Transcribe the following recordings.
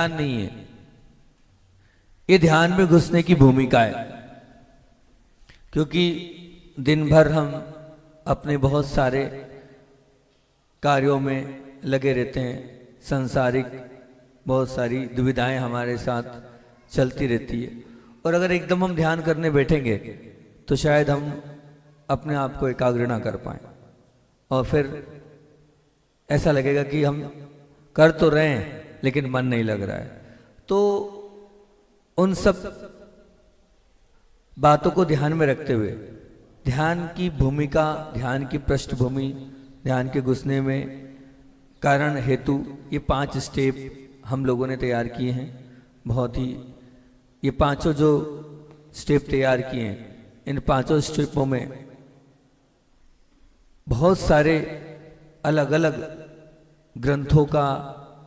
ध्यान नहीं है, ये ध्यान में घुसने की भूमिका है। क्योंकि दिन भर हम अपने बहुत सारे कार्यों में लगे रहते हैं, सांसारिक बहुत सारी दुविधाएं हमारे साथ चलती रहती है, और अगर एकदम हम ध्यान करने बैठेंगे तो शायद हम अपने आप को एकाग्र ना कर पाएं, और फिर ऐसा लगेगा कि हम कर तो रहे हैं लेकिन मन नहीं लग रहा है। तो उन सब बातों को ध्यान में रखते हुए ध्यान की भूमिका, ध्यान की पृष्ठभूमि, ध्यान के घुसने में कारण हेतु, ये 5 स्टेप हम लोगों ने तैयार किए हैं। बहुत ही ये पांचों जो स्टेप तैयार किए हैं, इन 5 स्टेपों में बहुत सारे अलग अलग ग्रंथों का,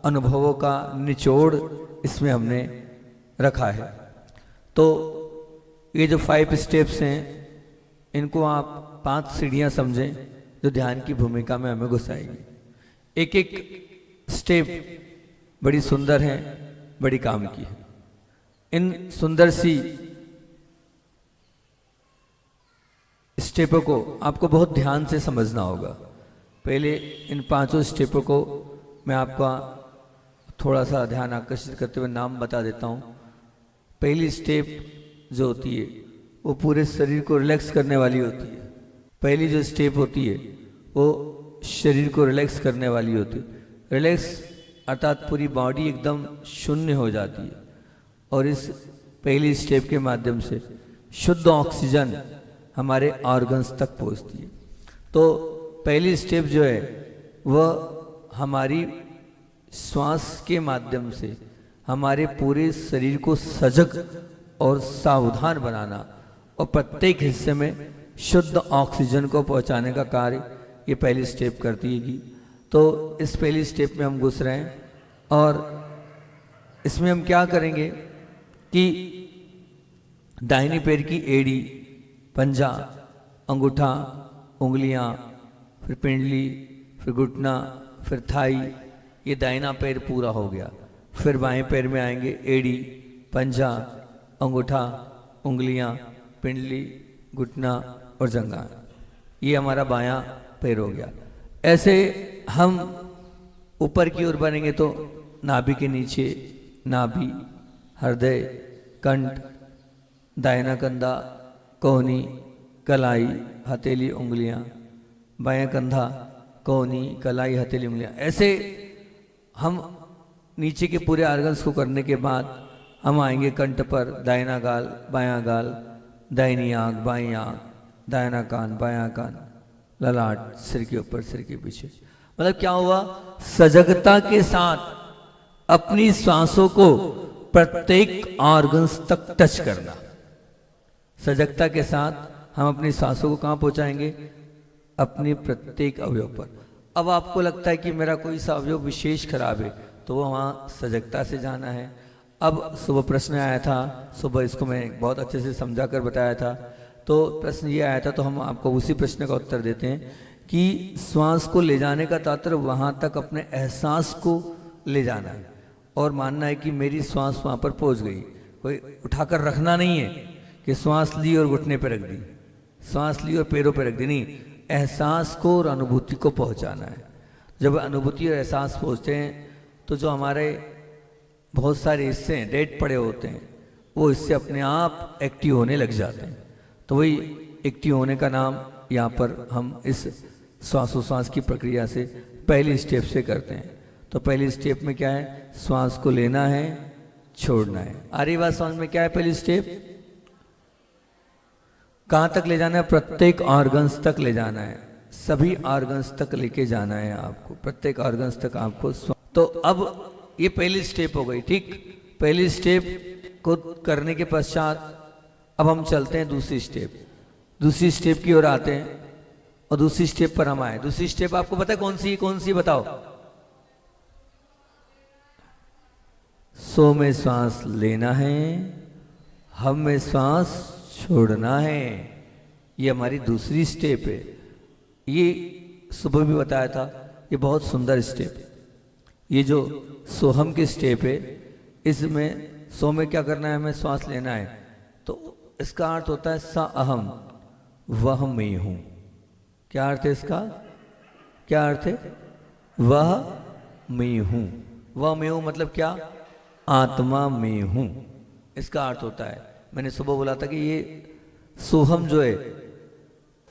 अनुभवों का निचोड़ इसमें हमने रखा है। तो ये जो 5 स्टेप्स हैं, इनको आप 5 सीढ़ियां समझें जो ध्यान की भूमिका में हमें घुसाएगी। एक एक स्टेप बड़ी सुंदर है, बड़ी काम की है। इन सुंदर सी स्टेपों को आपको बहुत ध्यान से समझना होगा। पहले इन 5 स्टेपों को मैं आपका थोड़ा सा ध्यान आकर्षित करते हुए नाम बता देता हूँ। पहली स्टेप जो होती है वो पूरे शरीर को रिलैक्स करने वाली होती है। पहली जो स्टेप होती है वो शरीर को रिलैक्स करने वाली होती है। रिलैक्स अर्थात पूरी बॉडी एकदम शून्य हो जाती है, और इस पहली स्टेप के माध्यम से शुद्ध ऑक्सीजन हमारे ऑर्गन्स तक पहुंचती है। तो पहली स्टेप जो है वह हमारी श्वास के माध्यम से हमारे पूरे शरीर को सजग और सावधान बनाना और प्रत्येक हिस्से में शुद्ध ऑक्सीजन को पहुंचाने का कार्य ये पहली स्टेप करती है। तो इस पहली स्टेप में हम घुस रहे हैं, और इसमें हम क्या करेंगे कि दाहिनी पैर की एड़ी, पंजा, अंगूठा, उंगलियां, फिर पिंडली, फिर घुटना, फिर थाई, ये दाहिना पैर पूरा हो गया। फिर बाएं पैर में आएंगे एड़ी, पंजा, अंगूठा, उंगलियां, पिंडली, घुटना और जंघा, ये हमारा बायां पैर हो गया। ऐसे हम ऊपर की ओर बढ़ेंगे तो नाभि के नीचे नाभि, हृदय, कंठ, दाहिना कंधा, कोहनी, कलाई, हथेली, उंगलियां, बायां कंधा, कोहनी, कलाई, हथेली, उंगलियां। ऐसे हम नीचे के पूरे ऑर्गन्स को करने के बाद हम आएंगे कंठ पर। दाहिना गाल, बायां गाल, दाहिनी आंख, बाईं आंख, दाहिना कान, बायां कान, ललाट, सिर के ऊपर, सिर के पीछे। मतलब क्या हुआ, सजगता के साथ अपनी सांसों को प्रत्येक ऑर्गन्स तक टच करना। सजगता के साथ हम अपनी सांसों को कहां पहुंचाएंगे, अपनी प्रत्येक अवयव पर। अब आपको लगता है कि मेरा कोई सा अवयव विशेष खराब है, तो वो वहां सजगता से जाना है। अब सुबह प्रश्न आया था, सुबह इसको मैं बहुत अच्छे से समझा कर बताया था। तो प्रश्न ये आया था, तो हम आपको उसी प्रश्न का उत्तर देते हैं कि श्वास को ले जाने का तात्पर्य वहां तक अपने एहसास को ले जाना है, और मानना है कि मेरी श्वास वहां पर पहुंच गई। कोई उठाकर रखना नहीं है कि श्वास ली और घुटने पर रख दी, श्वास ली और पैरों पर रख दी, नहीं, एहसास को और अनुभूति को पहुंचाना है। जब अनुभूति और एहसास पहुंचते हैं तो जो हमारे बहुत सारे हिस्से हैं डेड पड़े होते हैं, वो हिस्से अपने आप एक्टिव होने लग जाते हैं। तो वही एक्टिव होने का नाम यहाँ पर हम इस श्वासोश्वास की प्रक्रिया से पहली स्टेप से करते हैं। तो पहली स्टेप में क्या है, श्वास को लेना है, छोड़ना है। आ रही बात समझ में? क्या है पहली स्टेप, कहाँ तक ले जाना है, प्रत्येक ऑर्गन्स तक ले जाना है, सभी ऑर्गन्स तक लेके जाना है आपको, प्रत्येक ऑर्गन्स तक आपको। तो अब ये पहली स्टेप हो गई, ठीक। पहली स्टेप को करने के पश्चात अब हम चलते हैं दूसरी स्टेप। दूसरी स्टेप की ओर आते हैं, और दूसरी स्टेप पर हम आए। दूसरी स्टेप आपको पता है कौन सी बताओ? सो में श्वास लेना है, हम में श्वास छोड़ना है। ये हमारी दूसरी स्टेप है। ये सुबह भी बताया था, ये बहुत सुंदर स्टेप है। ये जो सोहम की स्टेप है, इसमें सो में क्या करना है, हमें श्वास लेना है, तो इसका अर्थ होता है स अहम, वह मैं हूं। क्या अर्थ है इसका, क्या अर्थ है, वह मैं हूं। वह मैं हूं मतलब क्या, आत्मा मैं हूं, इसका अर्थ होता है। मैंने सुबह बोला था कि ये सोहम जो है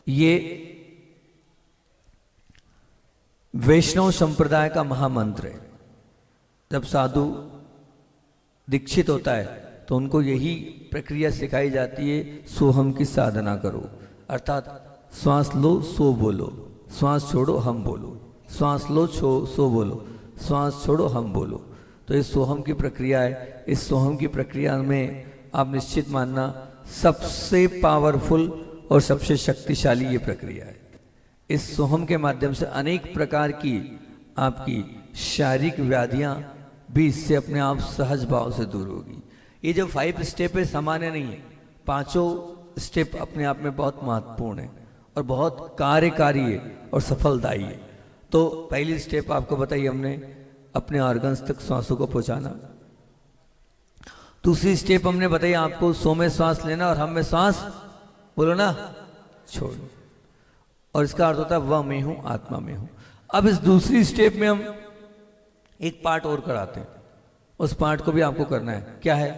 ये वैष्णव संप्रदाय का महामंत्र है। जब साधु दीक्षित होता है तो उनको यही प्रक्रिया सिखाई जाती है, सोहम की साधना करो, अर्थात श्वास लो सो बोलो, श्वास छोड़ो हम बोलो, श्वास लो सो बोलो, श्वास छोड़ो हम बोलो। तो ये सोहम की प्रक्रिया है। इस सोहम की प्रक्रिया में आप निश्चित मानना सबसे पावरफुल और सबसे शक्तिशाली ये प्रक्रिया है। इस सोहम के माध्यम से अनेक प्रकार की आपकी शारीरिक व्याधियां भी इससे अपने आप सहज भाव से दूर होगी। ये जो 5 स्टेप है सामान्य नहीं है, 5 स्टेप अपने आप में बहुत महत्वपूर्ण है और बहुत कार्यकारी है और सफलदायी है। तो पहली स्टेप आपको बताई हमने, अपने ऑर्गन्स तक सांसों को पहुंचाना। दूसरी स्टेप हमने बताई आपको, सो में श्वास लेना और हम में श्वास बोलो ना छोड़ो, और इसका अर्थ होता है वह मैं हूं, आत्मा में हूं। अब इस दूसरी स्टेप में हम एक पार्ट और कराते हैं, उस पार्ट को भी आपको करना है। क्या है,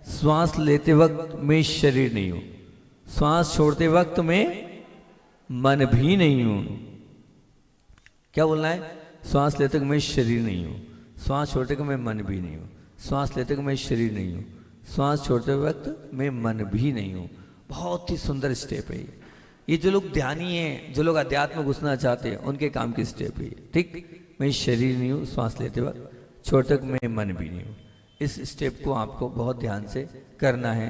श्वास लेते वक्त मैं शरीर नहीं हूं, श्वास छोड़ते वक्त मैं मन भी नहीं हूं। क्या बोलना है, श्वास लेते वक्त मैं शरीर नहीं हूं, श्वास छोड़ते वक्त मैं मन भी नहीं हूं, श्वास लेते वक्त मैं शरीर नहीं हूं, श्वास छोड़ते वक्त मैं मन भी नहीं हूं। बहुत ही सुंदर स्टेप है ये जो लोग ध्यानी हैं, जो लोग अध्यात्म घुसना चाहते हैं, उनके काम की स्टेप है। ठीक, मैं शरीर नहीं हूँ श्वास लेते वक्त, छोड़ते वक्त मैं मन भी नहीं हूँ। इस स्टेप को आपको बहुत ध्यान से करना है।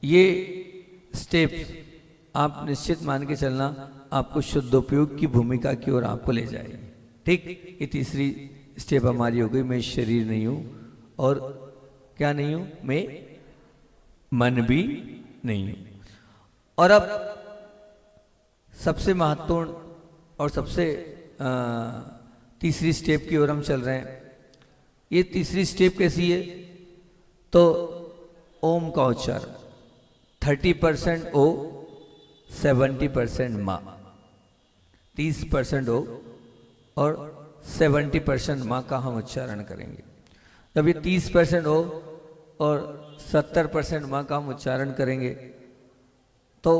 ये स्टेप आप निश्चित मान के चलना आपको शुद्धोपयोग की भूमिका की ओर आपको ले जाएगी। ठीक, ये तीसरी स्टेप हमारी हो गई, मैं शरीर नहीं हूँ और क्या नहीं हूँ, मैं मन भी नहीं हूँ। और अब सबसे महत्वपूर्ण और सबसे तीसरी स्टेप की ओर हम चल रहे हैं। ये तीसरी स्टेप कैसी है, तो ओम का उच्चारण 30% ओ 70% माँ, 30% ओ और 70% माँ का हम उच्चारण करेंगे। जब ये 30% ओ और 70% माँ का हम उच्चारण करेंगे तो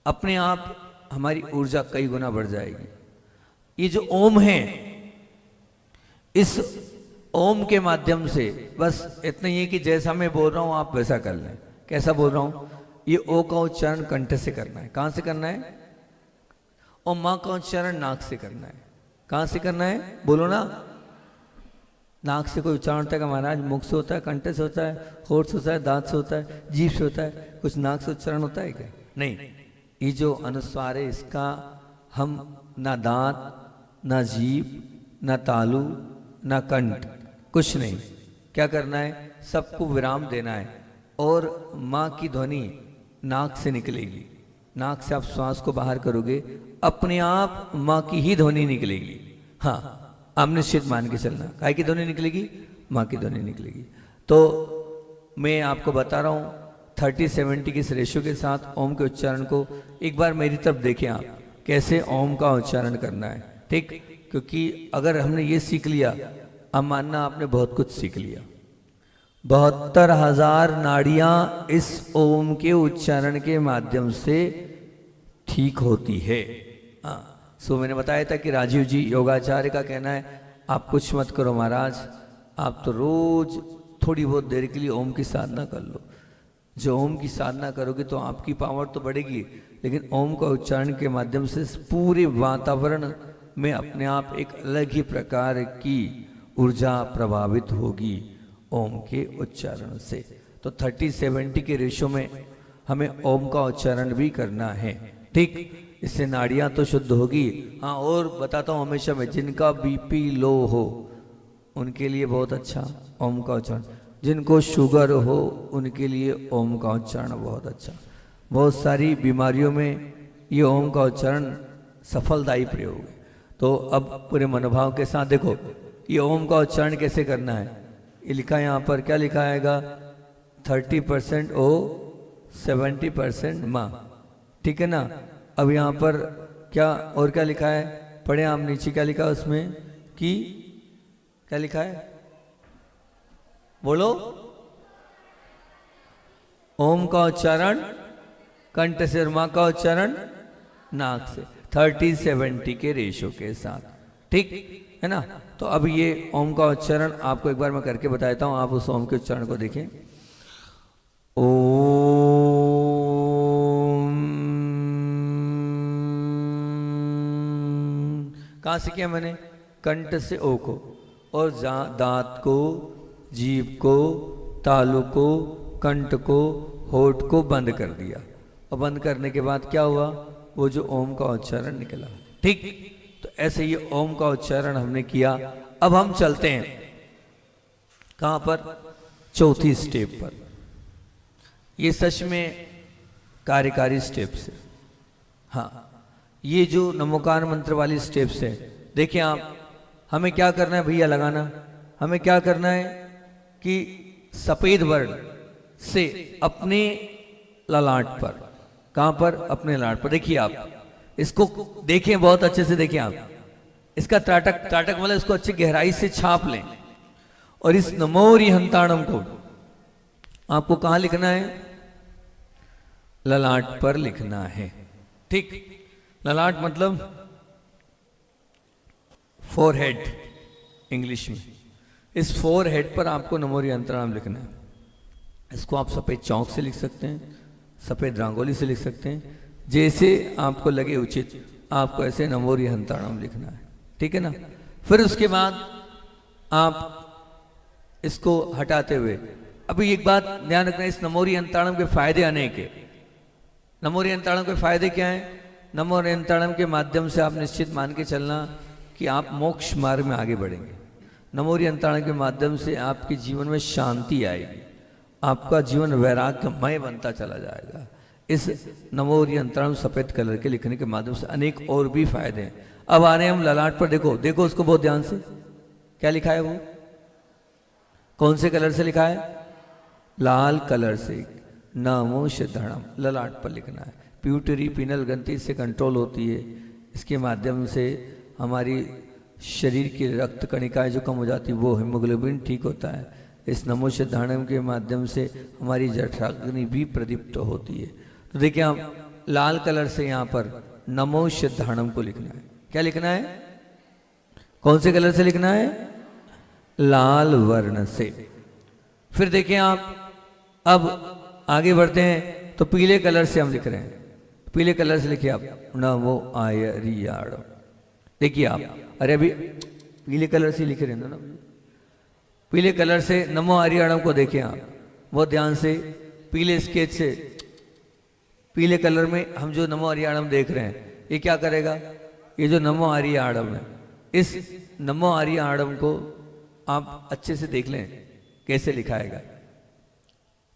अपने आप हमारी ऊर्जा कई गुना बढ़ जाएगी। ये जो ओम है, इस ओम के माध्यम से बस इतना ही है कि जैसा मैं बोल रहा हूं आप वैसा कर लें। कैसा बोल रहा हूं, ये ओ का उच्चारण कंठ से करना है। कहां से करना है, और मां का उच्चारण नाक से करना है। कहां से करना है, बोलो ना। नाक से कोई उच्चारण होता है महाराज, मुख से होता है, कंठ से होता है, होठ से होता है, दांत से होता है, जीभ से होता है, कुछ नाक से उच्चारण होता है क्या, नहीं। ये जो अनुस्वार है इसका हम ना दांत, ना जीभ, ना तालू, ना कंठ, कुछ नहीं। क्या करना है, सबको विराम देना है और माँ की ध्वनि नाक से निकलेगी। नाक से आप श्वास को बाहर करोगे, अपने आप माँ की ही ध्वनि निकलेगी। हाँ, आप निश्चित मान के चलना, काय की ध्वनि निकलेगी, माँ की ध्वनि निकलेगी। तो मैं आपको बता रहा हूँ 30-70 के इस रेशो के साथ ओम के उच्चारण को एक बार मेरी तरफ देखें आप, कैसे ओम का उच्चारण करना है। ठीक, क्योंकि अगर हमने ये सीख लिया, अब मानना आपने बहुत कुछ सीख लिया। 72,000 नाड़ियां इस ओम के उच्चारण के माध्यम से ठीक होती है। हाँ, सो मैंने बताया था कि राजीव जी योगाचार्य का कहना है आप कुछ मत करो महाराज, आप तो रोज थोड़ी बहुत देर के लिए ओम की साधना कर लो। जो ओम की साधना करोगे तो आपकी पावर तो बढ़ेगी, लेकिन ओम का उच्चारण के माध्यम से पूरे वातावरण में अपने आप एक अलग ही प्रकार की ऊर्जा प्रभावित होगी ओम के उच्चारण से। तो 30-70 के रेशो में हमें ओम का उच्चारण भी करना है। ठीक, इससे नाड़ियां तो शुद्ध होगी। हाँ, और बताता हूँ हमेशा मैं, जिनका बीपी लो हो उनके लिए बहुत अच्छा ओम का उच्चारण, जिनको शुगर हो उनके लिए ओम का उच्चारण बहुत अच्छा। बहुत सारी बीमारियों में ये ओम का उच्चारण सफलदायी प्रयोग है। तो अब पूरे मनोभाव के साथ देखो ये ओम का उच्चारण कैसे करना है। ये लिखा है यहाँ पर, क्या लिखा आएगा? 30% ओ 70% माँ, ठीक है ना। अब यहाँ पर क्या और क्या लिखा है, पढ़े आप नीचे, क्या लिखा है उसमें कि क्या लिखा है, बोलो। ओम का उच्चारण कंठ से और माँ का उच्चारण नाक से, 30-70 के रेशो के साथ, ठीक है ना। तो अब ये ओम का उच्चारण आपको एक बार मैं करके बता देता हूं, आप उस ओम के उच्चारण को देखें। ओम, कहां से किया मैंने? कंठ से ओ को, और दांत को, जीभ को, तालु को, कंठ को, होठ को बंद कर दिया, और बंद करने के बाद क्या हुआ, वो जो ओम का उच्चारण निकला, ठीक। तो ऐसे ये ओम का उच्चारण हमने किया। अब हम चलते हैं कहां पर? चौथी स्टेप पर। ये सच में कार्यकारी स्टेप्स है। हाँ, ये जो नमोकार मंत्र वाली स्टेप्स है, देखिए आप, हमें क्या करना है भैया लगाना, हमें क्या करना है कि सफेद वर्ण से अपने ललाट पर, कहां पर? अपने ललाट पर। देखिए आप इसको देखें, बहुत अच्छे से देखें आप, इसका त्राटक, त्राटक मतलब इसको अच्छी गहराई से छाप लें, और इस नमोरी हंताणम को आपको कहां लिखना है? ललाट पर लिखना है, ठीक। ललाट मतलब फोरहेड इंग्लिश में। इस फोरहेड पर आपको नमोरी हंताणम लिखना है। इसको आप सफेद चौक से लिख सकते हैं, सफेद रंगोली से लिख सकते हैं, जैसे आपको लगे उचित, आपको ऐसे नमोरी हंताणम लिखना है, ठीक है ना। फिर उसके बाद आप इसको हटाते हुए, अभी एक बात ध्यान रखना, इस नमोरी हंताणम के फायदे अनेक है। नमोरी हंताणम के फायदे क्या है? नमोरी हंताणम के माध्यम से आप निश्चित मान के चलना कि आप मोक्ष मार्ग में आगे बढ़ेंगे। नमोरी हंताणम के माध्यम से आपके जीवन में शांति आएगी, आपका जीवन वैराग्यमय बनता चला जाएगा। इस नमोरी हंताणम सफेद कलर के लिखने के माध्यम से अनेक और भी फायदे हैं। अब आ रहे हैं हम ललाट पर, देखो देखो उसको बहुत ध्यान से, क्या लिखा है वो, कौन से कलर से लिखा है? लाल कलर से नमो सिद्धरणम ललाट पर लिखना है। प्यूटरी पीनल ग्रंथि इससे कंट्रोल होती है, इसके माध्यम से हमारी शरीर की रक्त कणिकाएं जो कम हो जाती है, वो हीमोग्लोबिन ठीक होता है। इस नमो सिद्धाणम के माध्यम से हमारी जठराग्नि भी प्रदीप्त होती है। तो देखिए आप लाल कलर से यहाँ पर नमो सिद्धाणम को लिखना है। क्या लिखना है? कौन से कलर से लिखना है? लाल वर्ण से। फिर देखिए आप, अब आगे बढ़ते हैं तो पीले कलर से हम लिख रहे हैं। पीले कलर से लिखिए आप, नमो आयरियाणम। देखिए आप, अरे अभी पीले कलर से लिख रहे हैं ना, पीले कलर से नमो आर्याणम को देखें आप बहुत ध्यान से। पीले स्केच से, पीले कलर में हम जो नमो आर्याणम देख रहे हैं, ये क्या करेगा? ये जो नमो आर्याणम है, इस नमो आर्याणम को आप अच्छे से देख लें कैसे लिखाएगा,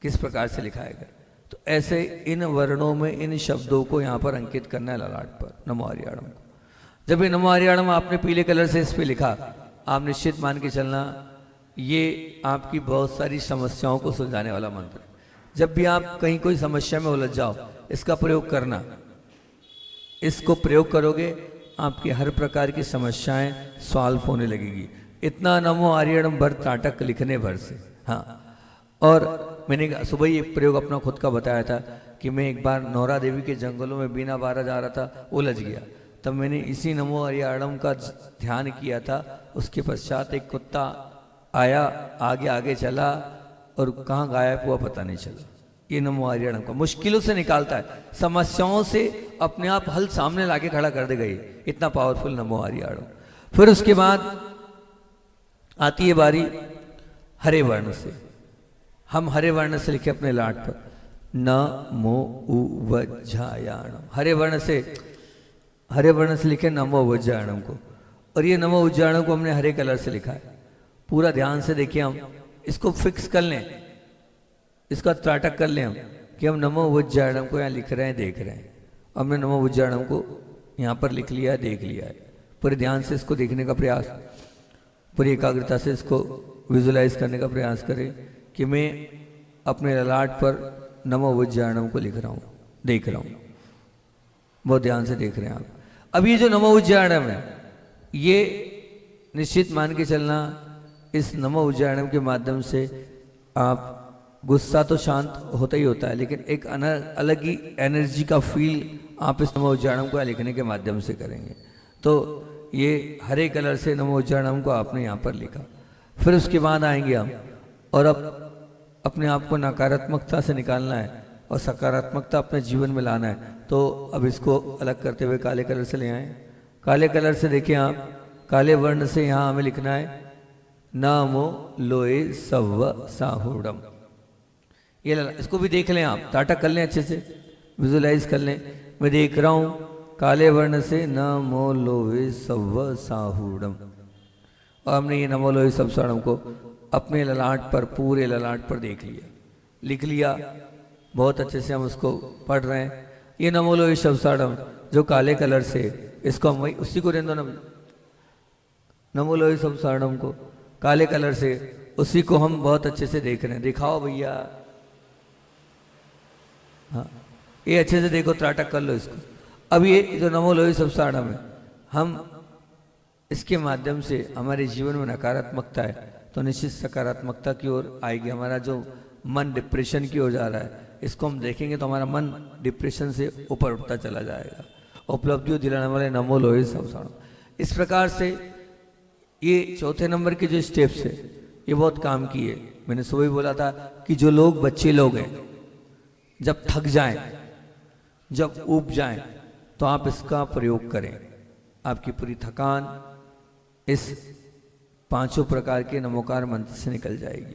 किस प्रकार से लिखाएगा। तो ऐसे इन वर्णों में इन शब्दों को यहाँ पर अंकित करना है ललाट पर, नमो आर्याणम को। जब ये नमो आर्याणम आपने पीले कलर से इस पे लिखा, आप निश्चित मान के चलना ये आपकी बहुत सारी समस्याओं को सुलझाने वाला मंत्र है। जब भी आप कहीं कोई समस्या में उलझ जाओ, इसका प्रयोग करना। इसको प्रयोग करोगे, आपकी हर प्रकार की समस्याएं सॉल्व होने लगेगी। इतना नमो आर्याणम भर त्राटक लिखने भर से। हाँ, और मैंने सुबह ही एक प्रयोग अपना खुद का बताया था कि मैं एक बार नौरा देवी के जंगलों में बिना बारह जा रहा था, उलझ गया। तब मैंने इसी नमो आर्याणम का ध्यान किया था। उसके पश्चात एक कुत्ता आया, आगे आगे चला और कहाँ गायब हुआ पता नहीं चला। ये नमो आर्याणम का मुश्किलों से निकालता है, समस्याओं से अपने आप हल सामने लाके खड़ा कर देगा ये, इतना पावरफुल नमो आर्याणम। फिर उसके बाद आती है बारी हरे वर्ण से। हम हरे वर्ण से लिखे अपने लाट पर नमो उज्जायाणम। हरे वर्ण से लिखे नमो उज्जायाणम को, और ये नमो उज्जायाणम को हमने हरे कलर से लिखा है। पूरा ध्यान से देखिए, हम इसको फिक्स कर लें, इसका त्राटक कर लें हम कि हम नमो उज्जायाणम को यहाँ लिख रहे हैं, देख रहे हैं। हमने नमो उज्जायाणम को यहाँ पर लिख लिया है, देख लिया है। पूरे ध्यान से इसको देखने का प्रयास, पूरी एकाग्रता से इसको विजुलाइज करने का प्रयास करें कि मैं अपने ललाट पर नमो उज्जारणम को लिख रहा हूँ, देख रहा हूँ। बहुत ध्यान से देख रहे हैं आप। अब ये जो नमो उज्जारणम है, ये निश्चित मान के चलना, इस नमो उज्जारणम के माध्यम से आप, गुस्सा तो शांत होता ही होता है, लेकिन एक अलग ही एनर्जी का फील आप इस नमो उज्जारणम को लिखने के माध्यम से करेंगे। तो ये हरे कलर से नमो उज्जारणम को आपने यहाँ पर लिखा। फिर उसके बाद आएंगे हम, और अब अपने आप को नकारात्मकता से निकालना है और सकारात्मकता अपने जीवन में लाना है। तो अब इसको अलग करते हुए काले कलर से ले आए। काले कलर से देखिए आप, काले वर्ण से यहाँ हमें लिखना है नमो लोए सव्व साहूढ़म। ये इसको भी देख लें आप, ताटक कर लें, अच्छे से विजुलाइज कर लें। मैं देख रहा हूँ काले वर्ण से नमो लोए सव्व साहूढ़म, और हमने ये नमो लोए सव्व साहूढ़म को अपने ललाट पर, पूरे ललाट पर देख लिया, लिख लिया। बहुत अच्छे से हम उसको पढ़ रहे हैं। ये नमो लोए सव्व साहूढ़म जो काले कलर से, इसको हम वही उसी को रहने दो ना, नमो लोए सव्व साहूढ़म को काले कलर से, उसी को हम बहुत अच्छे से देख रहे हैं। दिखाओ भैया, हाँ ये अच्छे से देखो, त्राटक कर लो इसको। अब ये जो नमो लोए सव्व साहूढ़म है, हम इसके माध्यम से हमारे जीवन में नकारात्मकता है तो निश्चित सकारात्मकता की ओर आएगी। हमारा जो मन डिप्रेशन की ओर जा रहा है, इसको हम देखेंगे तो हमारा मन डिप्रेशन से ऊपर उठता चला जाएगा। उपलब्धियों दिलाने वाले नमो लोए सव्व साहूढ़म। इस प्रकार से ये चौथे नंबर के जो स्टेप्स है, ये बहुत काम किए। मैंने सुबह ही बोला था कि जो लोग, बच्चे लोग हैं, जब थक जाएं, जब ऊब जाएं, तो आप इसका प्रयोग करें। आपकी पूरी थकान इस पांचों प्रकार के नमोकार मंत्र से निकल जाएगी।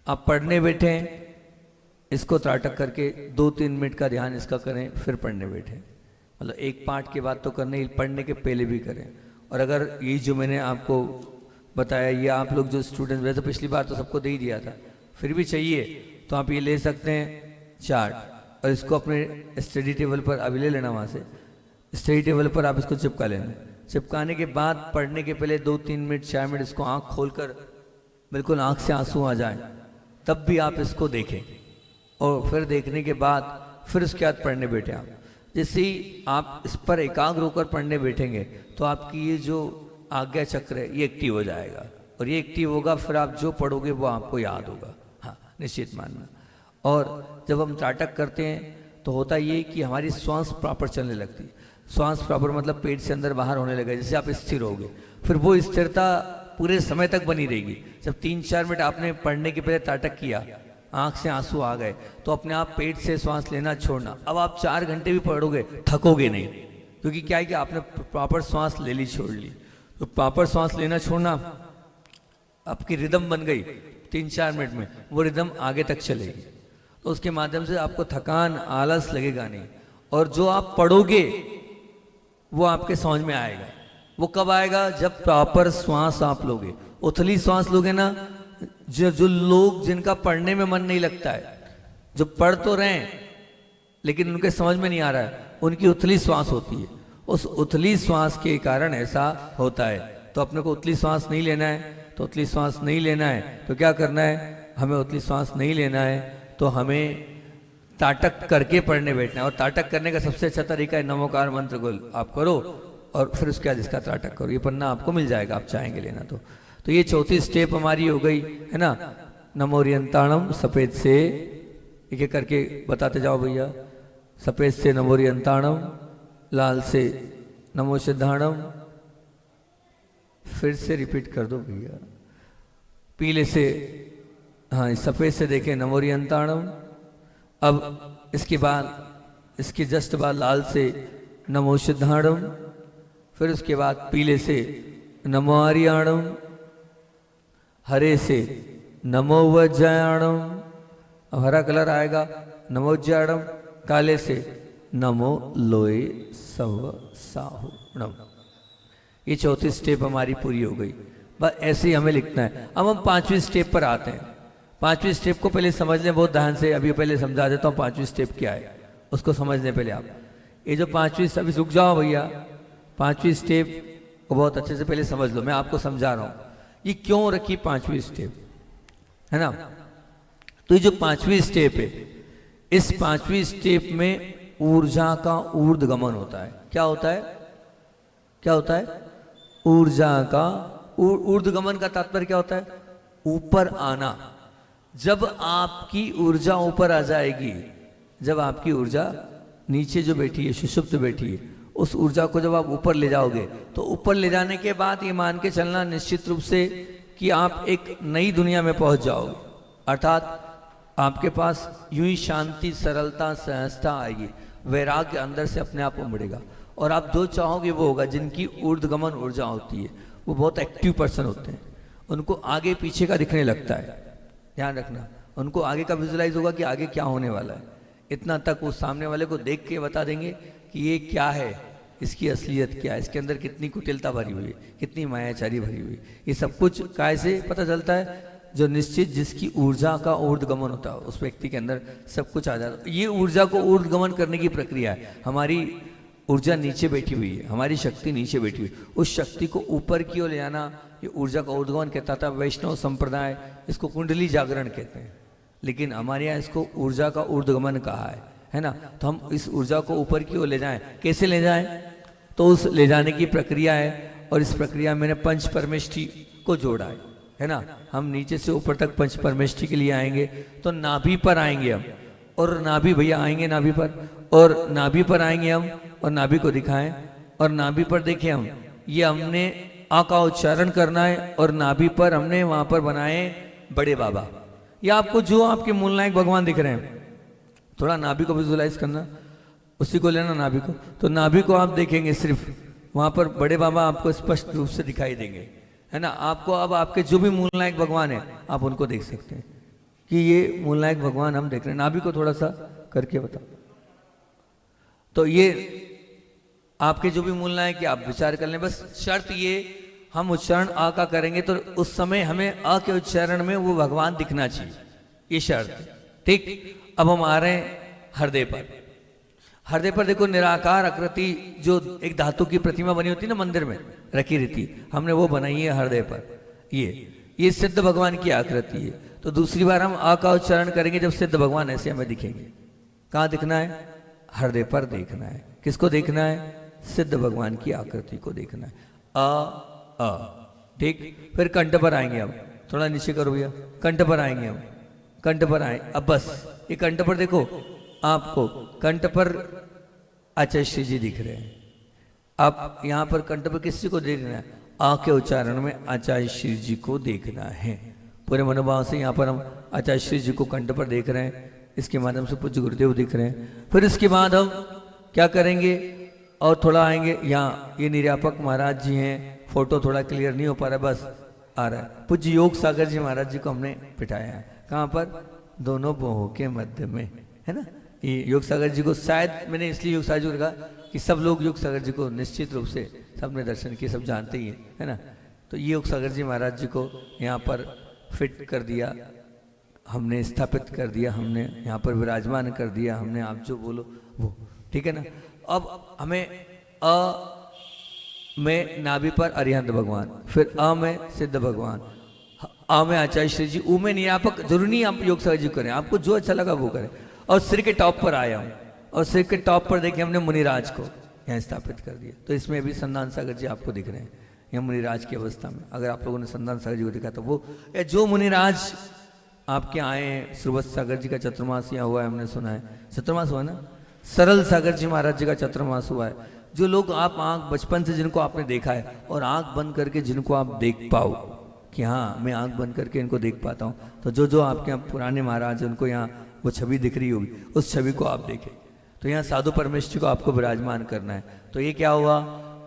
आप पढ़ने बैठे, इसको त्राटक करके 2-3 मिनट का ध्यान इसका करें, फिर पढ़ने बैठे। मतलब एक पाठ के बाद तो करने, पढ़ने के पहले भी करें। और अगर ये जो मैंने आपको बताया, ये आप लोग जो स्टूडेंट, वैसे पिछली बार तो सबको दे ही दिया था, फिर भी चाहिए तो आप ये ले सकते हैं चार्ट, और इसको अपने स्टडी टेबल पर अभी ले लेना। वहाँ से स्टडी टेबल पर आप इसको चिपका लेना। चिपकाने के बाद पढ़ने के पहले 2-3 मिनट, 4 मिनट इसको आँख खोलकर, बिल्कुल आँख से आंसू आ जाए, तब भी आप इसको देखें। और फिर देखने के बाद फिर उसके बाद पढ़ने बैठे आप। जैसे ही आप इस पर एकाग्र होकर पढ़ने बैठेंगे तो आपकी ये जो आज्ञा चक्र है, ये एक्टिव हो जाएगा, और ये एक्टिव होगा, फिर आप जो पढ़ोगे वो आपको याद होगा। हाँ, निश्चित मानना। और जब हम त्राटक करते हैं तो होता ये कि हमारी श्वास प्रॉपर चलने लगती है। श्वास प्रॉपर मतलब पेट से अंदर बाहर होने लगा। जैसे आप स्थिर होगे, फिर वो स्थिरता पूरे समय तक बनी रहेगी। जब 3-4 मिनट आपने पढ़ने के पहले त्राटक किया, आंख से आंसू आ गए, तो अपने आप पेट से श्वास लेना छोड़ना। अब आप 4 घंटे भी पढ़ोगे, थकोगे नहीं, क्योंकि क्या है कि आपने प्रॉपर श्वास ले ली, छोड़ ली। तो प्रॉपर श्वास लेना छोड़ना आपकी रिदम बन गई। 3-4 मिनट में वो रिदम आगे तक चलेगी, तो उसके माध्यम से आपको थकान, आलस लगेगा नहीं। और जो आप पढ़ोगे वो आपके समझ में आएगा। वो कब आएगा? जब प्रॉपर श्वास आप लोगे। उथली श्वास लोगे ना, जो लोग जिनका पढ़ने में मन नहीं लगता है, जो पढ़ तो रहे हैं लेकिन उनके समझ में नहीं आ रहा है, उनकी उथली श्वास होती है। उस उथली श्वास के कारण ऐसा होता है। तो अपने को उथली श्वास नहीं लेना है, तो उथली श्वास नहीं लेना है तो क्या करना है? हमें उथली श्वास नहीं लेना है तो हमें ताटक करके पढ़ने बैठना है। और ताटक करने का सबसे अच्छा तरीका है नमोकार मंत्र को आप करो और फिर उसके बाद इसका ताटक करो। ये पन्ना आपको मिल जाएगा, आप चाहेंगे लेना तो ये चौथी स्टेप हमारी हो गई है ना। नमोरियंताणम, सफेद से एक एक करके बताते जाओ भैया। सफेद से नमोरियंताणम, लाल से नमो सिद्धाणम, फिर से रिपीट कर दो भैया। पीले से, हाँ सफेद से देखें नमोरियंताणम। अब इसके बाद, इसके जस्ट बाद लाल से नमो सिद्धाणम, फिर उसके बाद पीले से नमो आर्याणम, हरे से नमो वज्रायणम, अब हरा कलर आएगा नमो वज्रायणम, काले से नमो लोए सव्व साहूणम। ये चौथी स्टेप हमारी पूरी हो गई। बस ऐसे ही हमें लिखना है। अब हम 5वीं स्टेप पर आते हैं। 5वीं स्टेप को पहले समझ लें बहुत ध्यान से। अभी पहले समझा देता हूँ 5वीं स्टेप क्या है, उसको समझ लें पहले आप। ये जो 5वीं, अभी रुक जाओ भैया, 5वीं स्टेप को बहुत अच्छे से पहले समझ लो। मैं आपको समझा रहा हूँ ये क्यों रखी 5वीं स्टेप, है ना। तो ये जो 5वीं स्टेप है, इस 5वीं स्टेप में ऊर्जा का ऊर्ध्वगमन होता है। क्या होता है, क्या होता है, ऊर्जा का ऊर्ध्वगमन का तात्पर्य क्या होता है, ऊपर आना। जब आपकी ऊर्जा ऊपर आ जाएगी, जब आपकी ऊर्जा नीचे जो बैठी है, सुषुप्त बैठी है, उस ऊर्जा को जब आप ऊपर ले जाओगे, तो ऊपर ले जाने के बाद ये मान के चलना निश्चित रूप से कि आप एक नई दुनिया में पहुंच जाओगे। अर्थात आपके पास यूं ही शांति, सरलता, सहजता आएगी, वैराग्य अंदर से अपने आप उमड़ेगा, और आप जो चाहोगे वो होगा। जिनकी ऊर्ध्वगमन ऊर्जा होती है वो बहुत एक्टिव पर्सन होते हैं, उनको आगे पीछे का दिखने लगता है। ध्यान रखना, उनको आगे का विजुलाइज होगा कि आगे क्या होने वाला है। इतना तक वो सामने वाले को देख के बता देंगे कि ये क्या है, इसकी असलियत क्या है, इसके अंदर कितनी कुटिलता भरी हुई है, कितनी मायाचारी भरी हुई है। ये सब कुछ कैसे पता चलता है, जो निश्चित जिसकी ऊर्जा का ऊर्ध्वगमन होता है, उस व्यक्ति के अंदर सब कुछ आ जाता है। ये ऊर्जा को ऊर्ध्वगमन करने की प्रक्रिया है। हमारी ऊर्जा नीचे बैठी हुई है, हमारी शक्ति नीचे बैठी हुई है, उस शक्ति को ऊपर की ओर ले जाना, ये ऊर्जा का ऊर्ध्वगमन कहता था। वैष्णव संप्रदाय इसको कुंडली जागरण कहते हैं, लेकिन हमारे यहाँ इसको ऊर्जा का ऊर्ध्वगमन कहा है ना। तो हम इस ऊर्जा को ऊपर की ओर ले जाएं, कैसे ले जाएं, तो उस ले जाने की प्रक्रिया है, और इस प्रक्रिया में मैंने पंच परमेष्ठी को जोड़ा है ना। हम नीचे से ऊपर तक पंच परमेष्ठी के लिए आएंगे, तो नाभि पर आएंगे हम, और नाभि भैया आएंगे नाभि पर, और नाभि पर आएंगे हम, और नाभि को दिखाएं, और नाभि पर देखें हम, ये हमने आ का उच्चारण करना है, और नाभि पर हमने वहां पर बनाए बड़े बाबा। या आपको जो आपके मूलनायक भगवान दिख रहे हैं, थोड़ा नाभि को विजुलाइज करना, उसी को लेना नाभि को। तो नाभि को आप देखेंगे सिर्फ, वहां पर बड़े बाबा आपको स्पष्ट रूप से दिखाई देंगे, है ना। आपको अब आपके जो भी मूलनायक भगवान है, आप उनको देख सकते हैं कि ये मूलनायक भगवान हम देख रहे हैं। नाभि को थोड़ा सा करके बताओ। तो ये आपके जो भी मूलनायक है, आप विचार कर लें। बस शर्त ये, हम उच्चारण आ का करेंगे तो उस समय हमें अ के उच्चारण में वो भगवान दिखना चाहिए, ये शर्त, ठीक। अब हम आ रहे हैं हृदय पर। हृदय पर देखो, निराकार आकृति जो एक धातु की प्रतिमा बनी होती है ना, मंदिर में रखी रहती, हमने वो बनाई है हृदय पर। ये सिद्ध भगवान की आकृति है। तो दूसरी बार हम आ का उच्चारण करेंगे जब सिद्ध भगवान ऐसे हमें दिखेंगे। कहाँ दिखना है, हृदय पर देखना है। किसको देखना है, सिद्ध भगवान की आकृति को देखना है। अ, ठीक। फिर कंठ पर आएंगे हम, थोड़ा नीचे करो भैया, कंठ पर आएंगे हम, कंठ पर आए। अब बस ये कंठ पर देखो, आपको कंठ पर आचार्य श्री जी दिख रहे हैं। आप यहाँ पर कंठ पर किसी को देखना है, आ के उच्चारण में आचार्य श्री जी को देखना है। पूरे मनोभाव से यहाँ पर हम आचार्य श्री जी को कंठ पर देख रहे हैं, इसके माध्यम से पूज्य गुरुदेव दिख रहे हैं। फिर इसके बाद हम क्या करेंगे, और थोड़ा आएंगे यहाँ, ये निर्यापक महाराज जी हैं, फोटो थोड़ा क्लियर नहीं हो पा रहा, बस आ रहा है। पूज्य योग सागर जी महाराज जी को हमने बिठाया है। कहाँ पर, दोनों बाहों के मध्य में, है ना। ये योग सागर जी को शायद मैंने इसलिए योग सागर जी को कहा कि सब लोग योग सागर जी को निश्चित रूप से सबने दर्शन किए, सब जानते ही है ना। तो ये योग सागर जी महाराज जी को यहाँ पर फिट कर दिया हमने, स्थापित कर दिया हमने, यहाँ पर विराजमान कर दिया हमने। आप जो बोलो वो, ठीक है ना। अब हमें अ में नाभि पर अरिहंत भगवान, फिर अ में सिद्ध भगवान, आ में आचार्य श्री जी, ऊ में नियापक। जरूरी नहीं आप योग सागर जी करें, आपको जो अच्छा लगा वो करें। और सिर के टॉप पर आया हूँ, और सिर के टॉप पर देखिए हमने मुनिराज को यहाँ स्थापित कर दिया। तो इसमें भी संधान सागर जी आपको दिख रहे हैं यहाँ मुनिराज की अवस्था में। अगर आप लोगों ने संधान सागर जी को देखा तो वो जो मुनिराज आपके आए हैं, सुरवत सागर जी का चतुर्मास यहाँ हुआ है, हमने सुना है। चतुर्मास हुआ ना, सरल सागर जी महाराज जी का चतुर्मास हुआ है। जो लोग आप आंख बचपन से जिनको आपने देखा है, और आंख बंद करके जिनको आप देख पाओ कि हाँ मैं आंख बंद करके इनको देख पाता हूँ, तो जो आपके यहाँ पुराने महाराज उनको यहाँ वो छवि दिख रही होगी, उस छवि को आप देखें। तो यहाँ साधु परमेश्वर को आपको विराजमान करना है। तो ये क्या हुआ,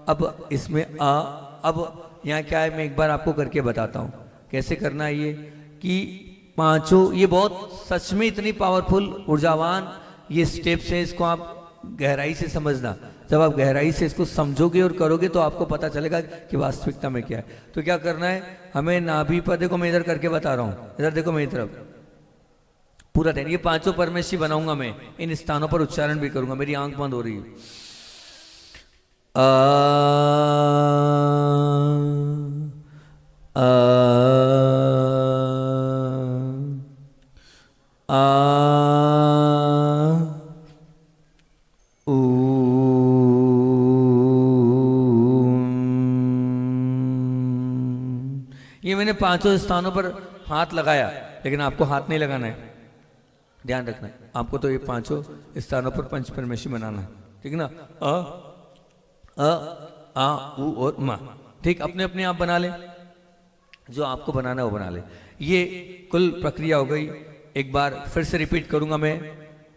अब इसमें अब यहाँ क्या है, मैं एक बार आपको करके बताता हूँ कैसे करना है। ये कि पांचों, ये बहुत सच में इतनी पावरफुल ऊर्जावान ये स्टेप्स हैं, इसको आप गहराई से समझना। जब आप गहराई से इसको समझोगे और करोगे तो आपको पता चलेगा कि वास्तविकता में क्या है। तो क्या करना है, हमें नाभि पर देखो, मैं इधर करके बता रहा हूँ, इधर देखो मेरी तरफ, पूरा ध्यान। ये पांचों परमेश्वरी बनाऊंगा मैं, इन स्थानों पर उच्चारण भी करूंगा। मेरी आंख बंद हो रही है। आ ये मैंने पांचों स्थानों पर हाथ लगाया, लेकिन आपको हाथ नहीं लगाना है, ध्यान रखना है। आपको तो ये पांचों स्थानों पर पंच परमेश्वरी बनाना है, ठीक ना। आ उ और मा, ठीक, अपने अपने आप बना ले, जो आपको बनाना है वो बना ले। ये कुल प्रक्रिया हो गई। एक बार फिर से रिपीट करूंगा मैं,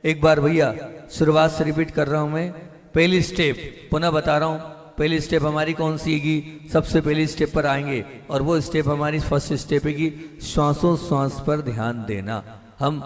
एक बार भैया शुरुआत से रिपीट कर रहा हूं मैं। पहली स्टेप पुनः बता रहा हूं, पहली स्टेप हमारी कौन सी है? सबसे पहली स्टेप पर आएंगे और वो स्टेप हमारी फर्स्ट स्टेप है कि श्वासों श्वास पर ध्यान देना। हम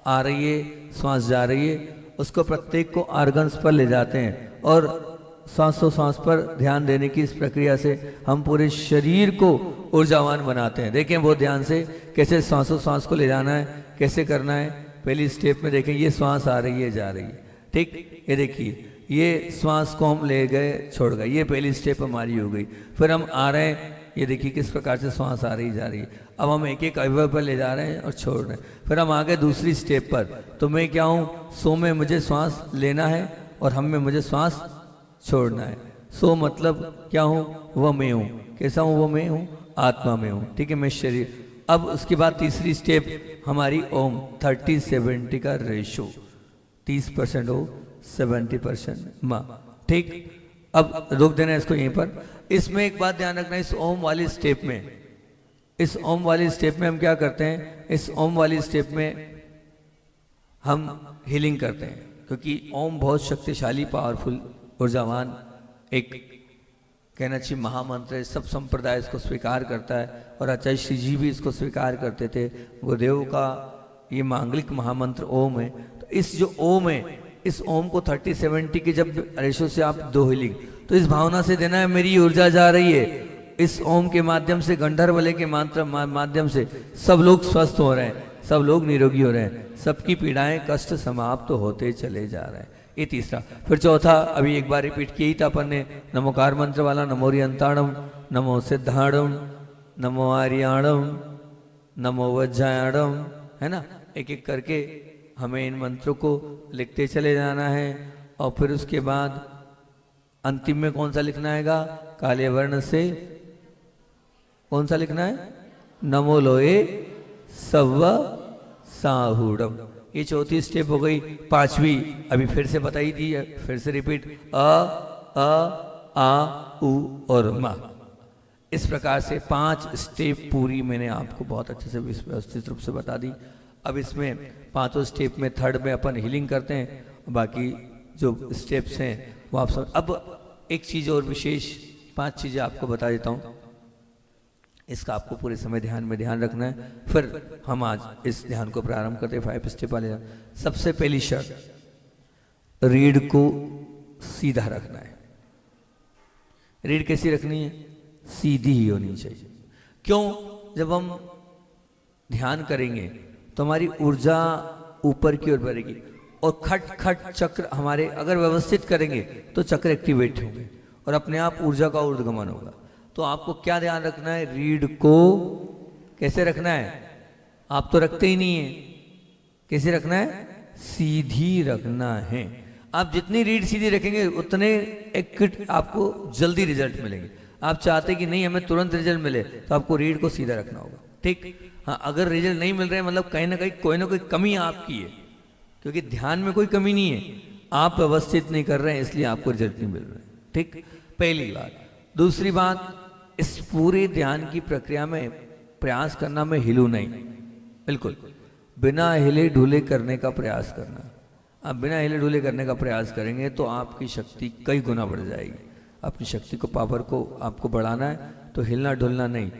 आ रही है, श्वास जा रही है, उसको प्रत्येक को आर्गन्स पर ले जाते हैं और सांसों सांस पर ध्यान देने की इस प्रक्रिया से हम पूरे शरीर को ऊर्जावान बनाते हैं। देखें बहुत ध्यान से कैसे सांसों सांस को ले जाना है, कैसे करना है। पहली स्टेप में देखें, ये श्वास आ रही है, जा रही है, ठीक, ये देखिए ये श्वास को हम ले गए छोड़ गए, ये पहली स्टेप हमारी हो गई। फिर हम आ रहे हैं, ये देखिए किस प्रकार से श्वास आ रही जा रही है। अब हम एक एक अवयव पर ले जा रहे हैं और छोड़ रहे हैं। फिर हम आ गए दूसरी स्टेप पर, तो मैं क्या हूँ? सो में मुझे श्वास लेना है और हम में मुझे श्वास छोड़ना है। सो मतलब क्या हूँ? वह मैं हूँ। कैसा हूँ? वो मैं हूँ, आत्मा में हूँ, ठीक है, मैं शरीर। अब उसके बाद तीसरी स्टेप हमारी ओम, 30-70 का रेशो, 30% हो, 70% माँ, ठीक। अब रोक देना इसको यहीं पर। इसमें एक बात ध्यान रखना, इस ओम वाली स्टेप में, इस ओम वाली स्टेप में हम क्या करते हैं? इस ओम वाली स्टेप में हम हीलिंग करते हैं, क्योंकि ओम बहुत शक्तिशाली, पावरफुल, ऊर्जावान, एक कहना चाहिए महामंत्र है। सब संप्रदाय इसको स्वीकार करता है और आचार्य श्री जी भी इसको स्वीकार करते थे। गुरुदेव का ये मांगलिक महामंत्र ओम है। तो इस जो ओम है, इस ओम को 30-70 के जब रेशो से आप दो हीलिंग, तो इस भावना से देना है मेरी ऊर्जा जा रही है। इस ओम के माध्यम से, गंधर्वले के मंत्र माध्यम से सब लोग स्वस्थ हो रहे हैं, सब लोग निरोगी हो रहे हैं, सबकी पीड़ाएं कष्ट समाप्त तो होते चले जा रहे हैं। ये तीसरा। फिर चौथा अभी एक बार रिपीट किया ही था अपन ने, नमोकार मंत्र वाला, नमो रियंताणम, नमो सिद्धाणम, नमो आर्याणम, नमो वज्रायणम, है ना। एक एक करके हमें इन मंत्रों को लिखते चले जाना है। और फिर उसके बाद अंतिम में कौन सा लिखना हैगा? काले वर्ण से कौन सा लिखना है? नमो लोए सव्व साहुड़म। ये चौथी स्टेप हो गई। पांचवी अभी फिर से बताई दी है, फिर से रिपीट, आ उ और मा। इस प्रकार से 5 स्टेप पूरी मैंने आपको बहुत अच्छे से व्यवस्थित रूप से बता दी। अब इसमें 5 स्टेप में थर्ड में अपन हीलिंग करते हैं, बाकी जो स्टेप्स हैं वो आप सब। अब एक चीज़ और विशेष, 5 चीज़ें आपको बता देता हूँ, इसका आपको पूरे समय ध्यान रखना है। फिर हम आज इस ध्यान को प्रारंभ करते हैं 5 स्टेप वाले। सबसे पहली शर्त, रीढ़ को सीधा रखना है। रीढ़ कैसी रखनी है? सीधी ही होनी चाहिए। क्यों? जब हम ध्यान करेंगे तो हमारी ऊर्जा ऊपर की ओर बढ़ेगी और खट खट चक्र हमारे अगर व्यवस्थित करेंगे तो चक्र एक्टिवेट होंगे और अपने आप ऊर्जा का ऊर्ध्वगमन होगा। तो आपको क्या ध्यान रखना है? रीढ़ को कैसे रखना है? आप तो रखते ही नहीं है। कैसे रखना है? सीधी रखना है। आप जितनी रीढ़ सीधी रखेंगे उतने एक आपको जल्दी रिजल्ट मिलेंगे। आप चाहते कि नहीं हमें तुरंत रिजल्ट मिले तो आपको रीढ़ को सीधा रखना होगा, ठीक। हाँ, अगर रिजल्ट नहीं मिल रहे हैं मतलब कहीं ना कोई कमी आपकी है, क्योंकि ध्यान में कोई कमी नहीं है, आप व्यवस्थित नहीं कर रहे हैं इसलिए आपको रिजल्ट नहीं मिल रहे हैं, ठीक। पहली बात। दूसरी बात, इस पूरे ध्यान की प्रक्रिया में प्रयास करना, मैं हिलूं नहीं, बिल्कुल बिना हिले ढूले करने का प्रयास करना। आप बिना हिले ढूले करने का प्रयास करेंगे तो आपकी शक्ति कई गुना बढ़ जाएगी। अपनी शक्ति को, पावर को आपको बढ़ाना है तो हिलना डुलना नहीं,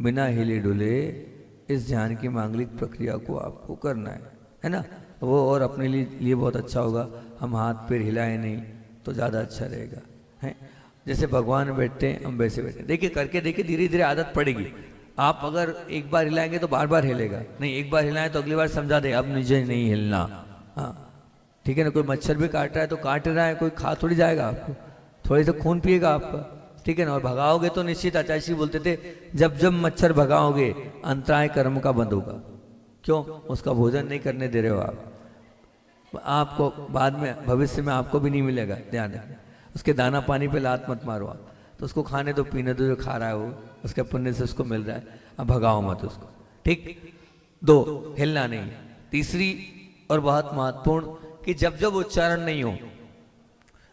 बिना हिले डुले इस ध्यान की मांगलिक प्रक्रिया को आपको करना है ना। वो और अपने लिए बहुत अच्छा होगा। हम हाथ पैर हिलाएं नहीं तो ज़्यादा अच्छा रहेगा, है। जैसे भगवान बैठते हैं हम वैसे बैठे, देखिए करके देखिए, धीरे धीरे आदत पड़ेगी। आप अगर एक बार हिलाएंगे तो बार बार हिलेगा नहीं, एक बार हिलाएं तो अगली बार समझा दे अब मुझे नहीं हिलना, हाँ ठीक है ना। कोई मच्छर भी काट रहा है तो काट रहा है, कोई खा थोड़ी जाएगा आपको, थोड़ी तो खून पिएगा आपका, ठीक है ना। और भगाओगे तो निश्चित, आचार्य जी बोलते थे जब जब मच्छर भगाओगे अंतराय कर्म का बंद होगा। क्यों? उसका भोजन नहीं करने दे रहे हो आप, आपको बाद में भविष्य में आपको भी नहीं मिलेगा, ध्यान रखना। उसके दाना पानी पे लात मत मारो आप। तो उसको खाने दो, पीने दो, जो खा रहा है वो उसके पुण्य से उसको मिल रहा है, अब भगाओ मत उसको। ठीक। 2, हिलना नहीं। तीसरी और बहुत महत्वपूर्ण कि जब जब उच्चारण नहीं हो,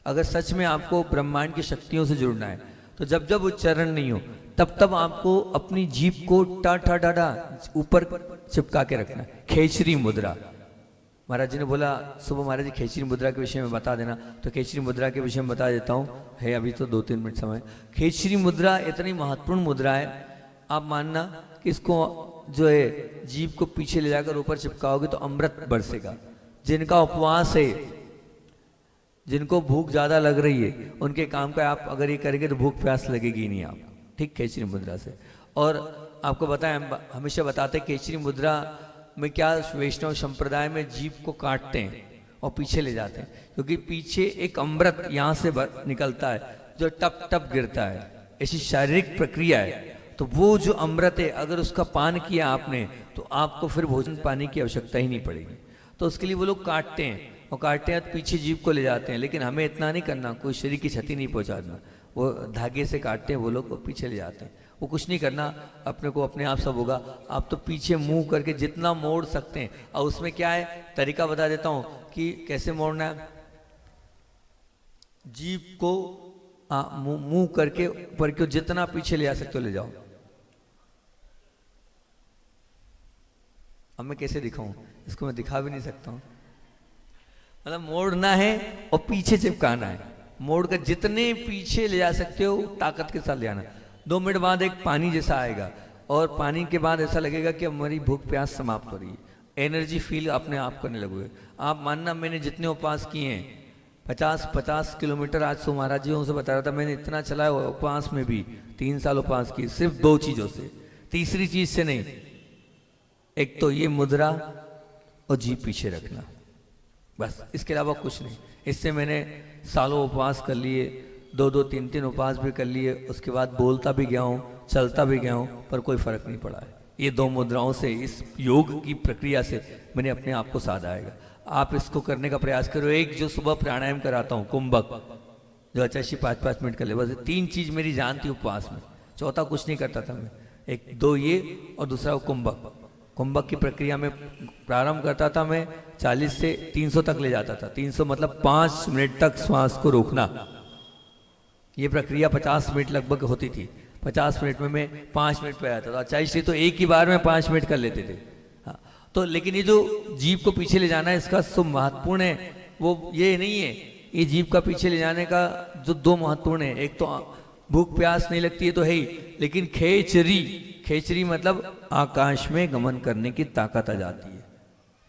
अगर सच में आपको ब्रह्मांड की शक्तियों से जुड़ना है तो जब जब उच्चारण नहीं हो तब तब आपको अपनी जीभ को टा टा टा टा ऊपर चिपका के रखना है। खेचरी मुद्रा, महाराज जी ने बोला सुबह महाराज जी खेचरी मुद्रा के विषय में बता देना, तो खेचरी मुद्रा के विषय में बता देता हूँ, है अभी तो 2-3 मिनट समय। खेचरी मुद्रा इतनी महत्वपूर्ण मुद्रा है, आप मानना कि इसको जो है जीभ को पीछे ले जाकर ऊपर चिपकाओगे तो अमृत बरसेगा। जिनका उपवास है, जिनको भूख ज्यादा लग रही है, उनके काम का आप अगर ये करेंगे तो भूख प्यास लगेगी नहीं आप। ठीक, खेचरी मुद्रा से। और आपको बताएं, हम हमेशा बताते हैं खेचरी मुद्रा में क्या वैष्णव संप्रदाय में जीभ को काटते हैं और पीछे ले जाते हैं, क्योंकि पीछे एक अमृत यहाँ से निकलता है जो टप टप गिरता है, ऐसी शारीरिक प्रक्रिया है। तो वो जो अमृत है अगर उसका पान किया आपने तो आपको फिर भोजन पानी की आवश्यकता ही नहीं पड़ेगी। तो उसके लिए वो लोग काटते हैं, और काटते हैं तो पीछे जीभ को ले जाते हैं। लेकिन हमें इतना नहीं करना, कोई शरीर की क्षति नहीं पहुंचाना। वो धागे से काटते हैं वो लोग, वो पीछे ले जाते हैं। वो कुछ नहीं करना, अपने को अपने आप सब होगा। आप तो पीछे मुंह करके जितना मोड़ सकते हैं, और उसमें क्या है तरीका बता देता हूं कि कैसे मोड़ना है। जीभ को मुंह करके ऊपर क्यों जितना पीछे ले जा सकते हो ले जाओ। अब मैं कैसे दिखाऊं इसको, मैं दिखा भी नहीं सकता हूं। मतलब मोड़ना है और पीछे चिपकाना है, मोड़ कर जितने पीछे ले जा सकते हो ताकत के साथ ले आना। 2 मिनट बाद एक पानी जैसा आएगा, और पानी के बाद ऐसा लगेगा कि हमारी भूख प्यास समाप्त हो रही है, एनर्जी फील अपने आप करने लगोगे। आप मानना, मैंने जितने उपवास किए हैं 50-50 किलोमीटर, आज सो महाराज जी से बता रहा था, मैंने इतना चला है उपवास में भी, 3 साल उपवास किए, सिर्फ 2 चीजों से, तीसरी चीज से नहीं। एक तो ये मुद्रा और जीभ पीछे रखना, बस, इसके अलावा कुछ नहीं। इससे मैंने सालों उपवास कर लिए, 2-2, 3-3 उपवास भी कर लिए, उसके बाद बोलता भी गया हूँ, चलता भी गया हूँ, पर कोई फर्क नहीं पड़ा है। ये 2 मुद्राओं से, इस योग की प्रक्रिया से मैंने अपने आप को साधाएगा। आप इसको करने का प्रयास करो। एक जो सुबह प्राणायाम कराता हूँ कुंभक, जो अच्छा 5-5 मिनट कर ले, बस 3 चीज मेरी जान थी उपवास में, चौथा कुछ नहीं करता था मैं। 1-2 ये और दूसरा वो कुंभक। कुंभक की प्रक्रिया में प्रारंभ करता था मैं 40 से 300 तक ले जाता था। 300 मतलब 5 मिनट तक श्वास को रोकना। ये प्रक्रिया 50 मिनट लगभग होती थी। 50 मिनट में मैं 5 मिनट पे आता था। अच्छा, इसलिए तो एक ही बार में 5 मिनट कर लेते थे। हाँ, तो लेकिन ये जो जीभ को पीछे ले जाना है, इसका जो महत्वपूर्ण है वो ये नहीं है। ये जीभ का पीछे ले जाने का जो 2 महत्वपूर्ण है, एक तो भूख प्यास नहीं लगती है तो है ही, लेकिन खेचरी, खेचरी मतलब आकाश में गमन करने की ताकत आ जाती है।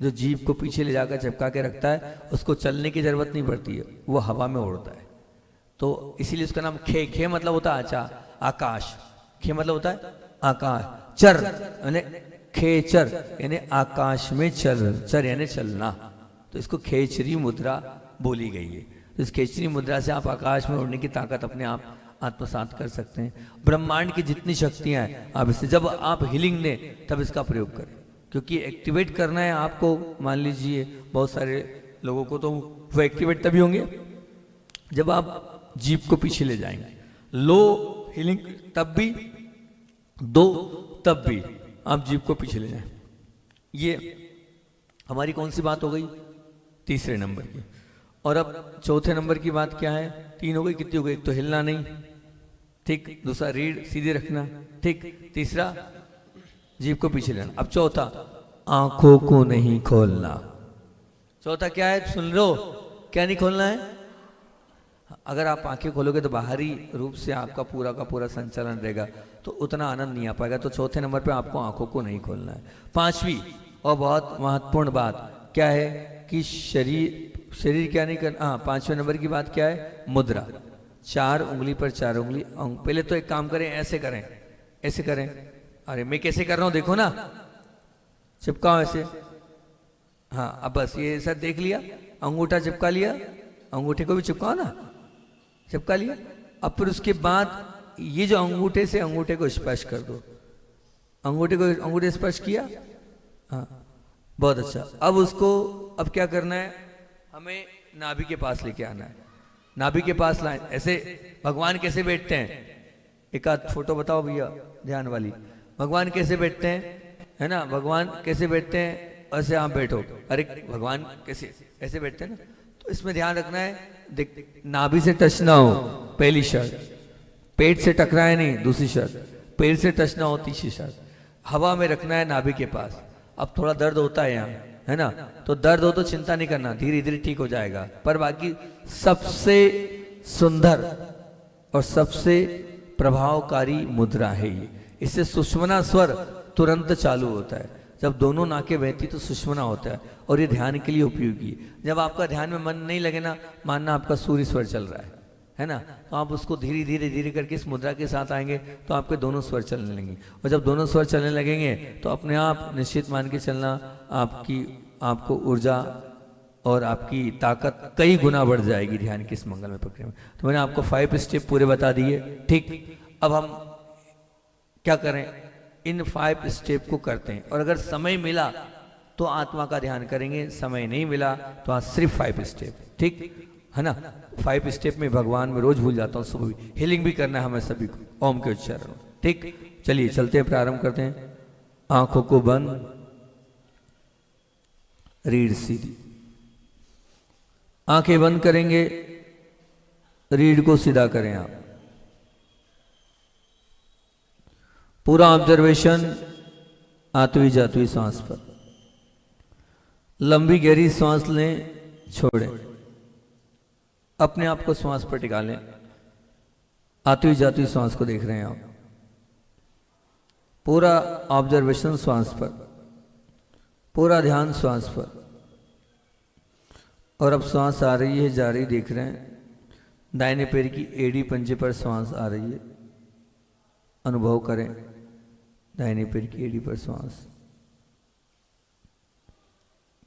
जो जीभ को पीछे ले जाकर चिपका के रखता है उसको चलने की जरूरत नहीं पड़ती है, वो हवा में उड़ता है। तो इसीलिए उसका नाम खे, खे मतलब होता है आचा, आकाश, खे मतलब होता है आकाश, चर यानी खेचर यानी आकाश में चल, चर यानी चलना। तो इसको खेचरी मुद्रा बोली गई है। तो इस खेचरी मुद्रा से आप आकाश में उड़ने की ताकत अपने आप आत्मसात कर सकते हैं। ब्रह्मांड की जितनी शक्तियां हैं आप इससे, जब आप हीलिंग लें तब इसका प्रयोग करें, क्योंकि एक्टिवेट करना है आपको। मान लीजिए बहुत सारे लोगों को तो वो एक्टिवेट तभी होंगे जब आप जीभ को पीछे ले जाएंगे। लो हीलिंग तब भी, 2 तब भी आप जीभ को पीछे ले जाएं। ये हमारी कौन सी बात हो गई? तीसरे नंबर की। और अब चौथे नंबर की बात क्या है? 3 हो गई, कितनी हो गई? एक तो हिलना नहीं, ठीक, दूसरा रीढ़ सीधे रखना, ठीक, तीसरा जीभ को पीछे लेना। अब चौथा, आंखों को नहीं खोलना। चौथा क्या है? सुन लो, क्या नहीं खोलना है? अगर आप आंखें खोलोगे तो बाहरी रूप से आपका पूरा का पूरा संचालन रहेगा, तो उतना आनंद नहीं आ पाएगा। तो चौथे नंबर पे आपको आंखों को नहीं खोलना है। 5वीं और बहुत महत्वपूर्ण बात क्या है कि शरीर क्या नहीं करना। हाँ, 5वें नंबर की बात क्या है? मुद्रा। 4 उंगली पर 4 उंगली। पहले तो एक काम करें, ऐसे करें, ऐसे करें। अरे मैं कैसे कर रहा हूं देखो ना, चिपकाओ ऐसे। हाँ, अब बस ये ऐसा देख लिया, अंगूठा चिपका लिया, अंगूठे को भी चिपकाओ ना, चिपका लिया। अब फिर उसके बाद ये जो अंगूठे से अंगूठे को स्पर्श कर दो, अंगूठे स्पर्श किया। हाँ, बहुत अच्छा। अब उसको अब क्या करना है? हमें नाभि के पास लेके आना है। नाभि के पास लाएं। ऐसे भगवान कैसे बैठते हैं, एक आध फोटो बताओ भैया ध्यान वाली। भगवान कैसे बैठते हैं, है ना, भगवान कैसे बैठते हैं, ऐसे आप बैठो। अरे भगवान कैसे ऐसे बैठते हैं ना, तो इसमें ध्यान रखना है, देख नाभि से टच ना हो, पहली शर्त। पेट से टकराए नहीं, दूसरी शर्त। पेट से टच ना हो, तीसरी शर्त। हवा में रखना है नाभि के पास। अब थोड़ा दर्द होता है यहाँ, है ना, तो दर्द हो तो चिंता नहीं करना, धीरे धीरे ठीक हो जाएगा। पर बाकी सबसे सुंदर और सबसे प्रभावकारी मुद्रा है ये। इससे सुषुम्ना स्वर तुरंत चालू होता है। जब दोनों नाकें बहती तो सुषुम्ना होता है, और ये ध्यान के लिए उपयोगी है। जब आपका ध्यान में मन नहीं लगे ना, मानना आपका सूर्य स्वर चल रहा है ना, तो आप उसको धीरे धीरे धीरे करके इस मुद्रा के साथ आएंगे तो आपके दोनों स्वर चलने लगेंगे। और जब दोनों स्वर चलने लगेंगे तो अपने आप निश्चित मान के चलना, आपको ऊर्जा और आपकी ताकत कई गुना बढ़ जाएगी ध्यान की इस मंगल में प्रक्रिया में। तो मैंने आपको 5 स्टेप पूरे बता दिए, ठीक। अब हम क्या करें, इन 5 स्टेप को करते हैं। और अगर समय मिला तो आत्मा का ध्यान करेंगे, समय नहीं मिला तो आज सिर्फ 5 स्टेप, ठीक है ना। 5 स्टेप में भगवान में रोज भूल जाता हूँ, सुबह भी हीलिंग भी करना है हमें सभी को, ओम के उच्चारण, ठीक। चलिए चलते हैं, प्रारंभ करते हैं। आंखों को बंद, रीढ़ सीधी, आंखें बंद करेंगे, रीढ़ को सीधा करें आप। पूरा ऑब्जर्वेशन आठवीं जातवीं सांस पर। लंबी गहरी सांस लें, छोड़ें, अपने आप को सांस पर टिका लें। आठवीं जातवीं सांस को देख रहे हैं आप। पूरा ऑब्जर्वेशन सांस पर, पूरा ध्यान सांस पर। और अब सांस आ रही है, जा रही, देख रहे हैं। दाहिने पैर की एड़ी पंजे पर सांस आ रही है, अनुभव करें। दाहिने पैर की एड़ी पर सांस,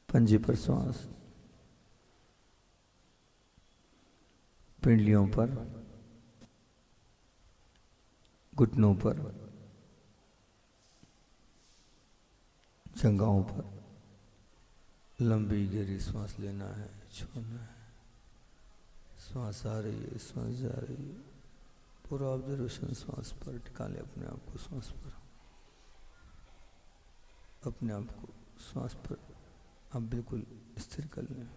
पंजे पर सांस, पिंडलियों पर, घुटनों पर, जंघाओं पर। लंबी गहरी सांस लेना है, छोड़ना है। सांस आ रही है, सांस जा रही है। पूरा ऑब्जर्वेशन सांस पर, टिका ले अपने आप को सांस पर, अपने आप को सांस पर आप बिल्कुल स्थिर कर लें।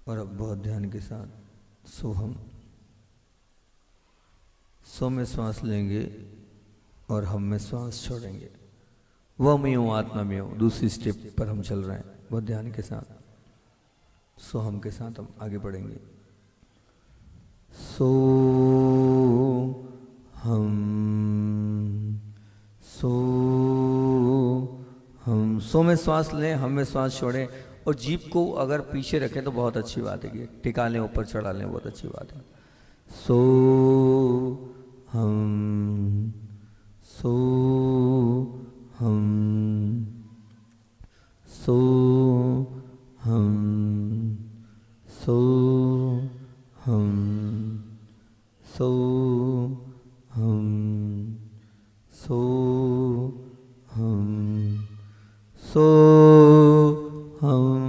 और अब बहुत ध्यान के साथ सोहम, सो में सांस लेंगे और हम में सांस छोड़ेंगे। वह मैं हूँ, आत्मा में हूँ। दूसरी स्टेप पर हम चल रहे हैं बहुत ध्यान के साथ। सोहम के साथ हम आगे बढ़ेंगे। सो हम, सो हम। सो में सांस लें, हम में सांस छोड़ें। और जीभ को अगर पीछे रखें तो बहुत अच्छी बात है, टिका लें, ऊपर चढ़ा लें, बहुत अच्छी बात है। सो हम, सो हम, सो हम, सो हम, सो हम, सो हम, सो हम,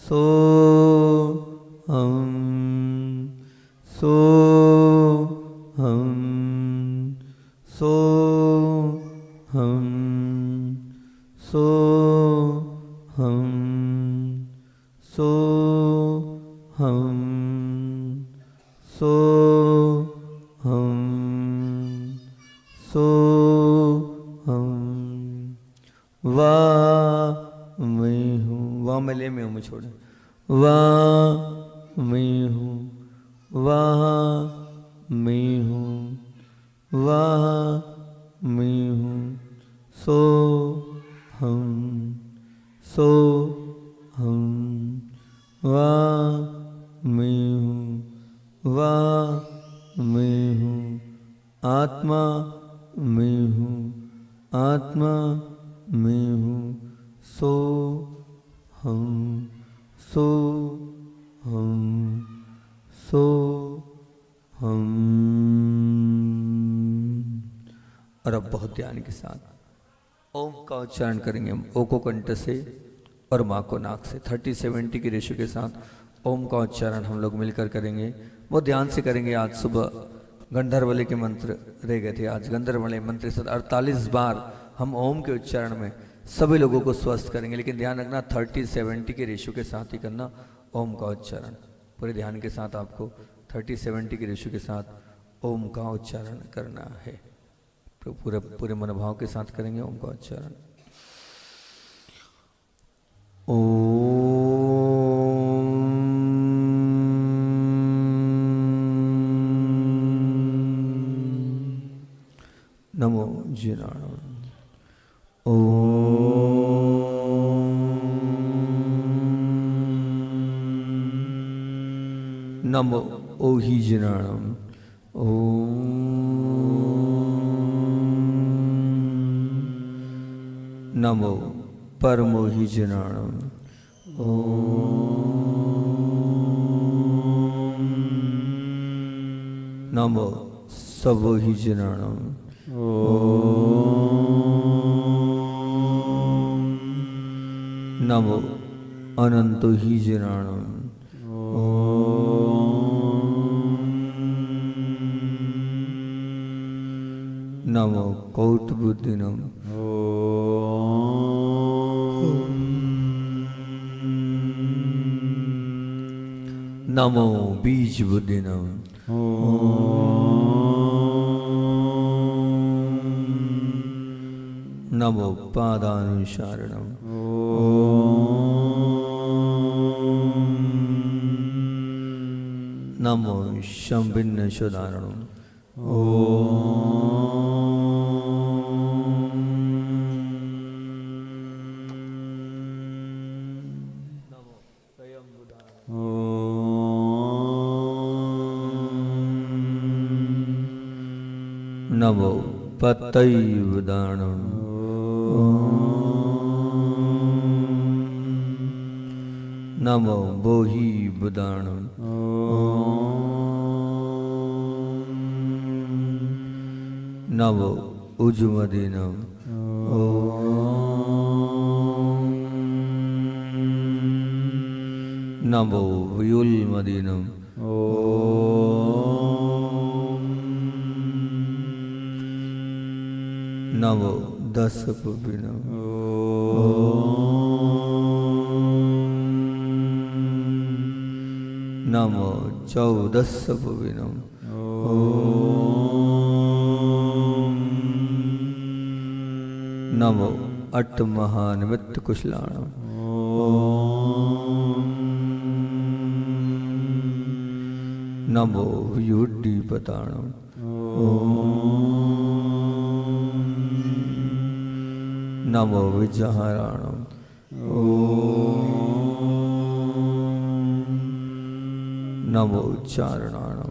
सो हम, सो हम, सो हम, सो हम, सो हम, सो हम, सो हम। वाह मैं हूँ, वाह मैं ले में हूँ, मैं छोड़े। वाह मैं हूँ, वाह मैं हूँ, वाह मैं हूँ। सो हम, सो हम, वाह मैं हूँ, वाह मैं हूँ। आत्मा मैं हूँ, आत्मा मैं हूँ। सो हम, सो हम, सो हम। और अब बहुत ध्यान के साथ ओम का उच्चारण करेंगे हम। ओ को कंठ से और माँ को नाक से। 30-70 की रेशो के साथ ओम का उच्चारण हम लोग मिलकर करेंगे। बहुत ध्यान से करेंगे। आज सुबह गंधर्वले के मंत्र रह गए थे, आज गंधर्वले मंत्र से 48 बार हम ओम के उच्चारण में सभी लोगों को स्वस्थ करेंगे। लेकिन ध्यान रखना 30-70 के रेशो के साथ ही करना ओम का उच्चारण। पूरे ध्यान के साथ आपको 30-70 के रेशो के साथ ओम का उच्चारण करना है। तो पूरे मनोभाव के साथ करेंगे ओम का उच्चारण। नमो जिनाणं। नमो ओहि जिनाणं। नमो परमोहि जिनाणं। नमो सबोहि जिनाणं। नमो अनंतो हि जिनाणं। नमो कौटबुद्धिनं। नमो बीज बुद्धिनं। नमो पादानुसारणं। नमो शंभिन्न सुदारणं। नमो पतैवदाणं। नमो बोहि बुदाणं। नमो उजुमदिनं। नमो व्युल्मदिनं। नमो दशपुविनं। नमो चौदशपुविनं। नमो अट्टमहानिमित्त कुशलाणं। नमो व्युड्डीपताणं। नमो विजहाराणं। नमो चारणाणं।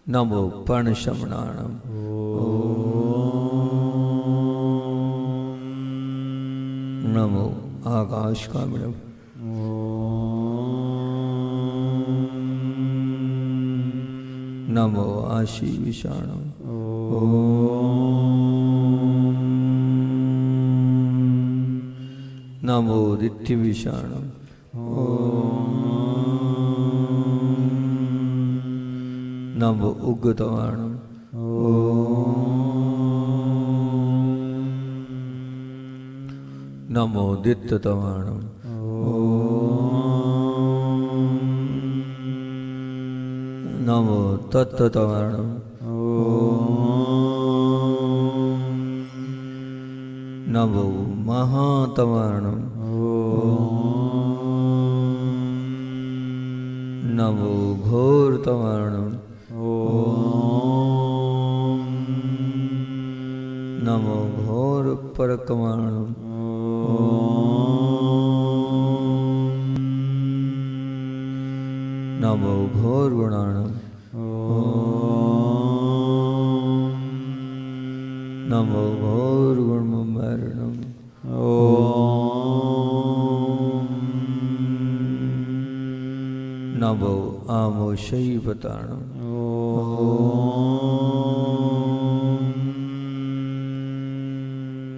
नमो पर्णशमनाणं। नमो आकाशकामिनं। नमो आशीविषाणं। नमो दिट्ठिविषाणं। नमो उग्गतवाणं। नमो दित्ततवाणं। नमो तत्ततवाणं। नमो महातवाणं। नमो घोरतवाणं। नमो घोरपरकवाणं। नमो घोरगुणाणं। नमो घोरगुणमरणं। नमो आमोषैवताणं।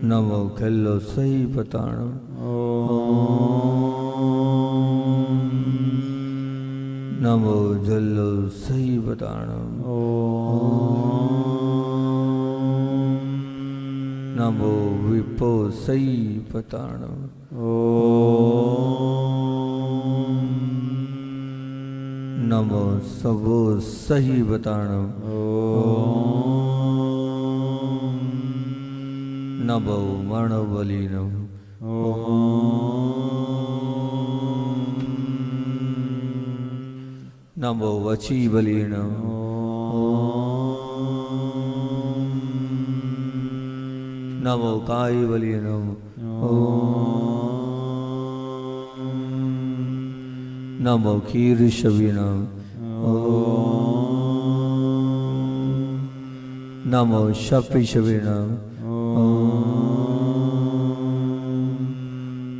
नमो खिल्लो सही पताणम। नमो जल्लो सही पताणम। नमो विपो सही पताणम। नमो सबो सही बताणम। नमो मणबलीनम। नमो वची बलीनम। नमो काय बलीनम। नमो खीर शविनम। नमो शपि शविनम।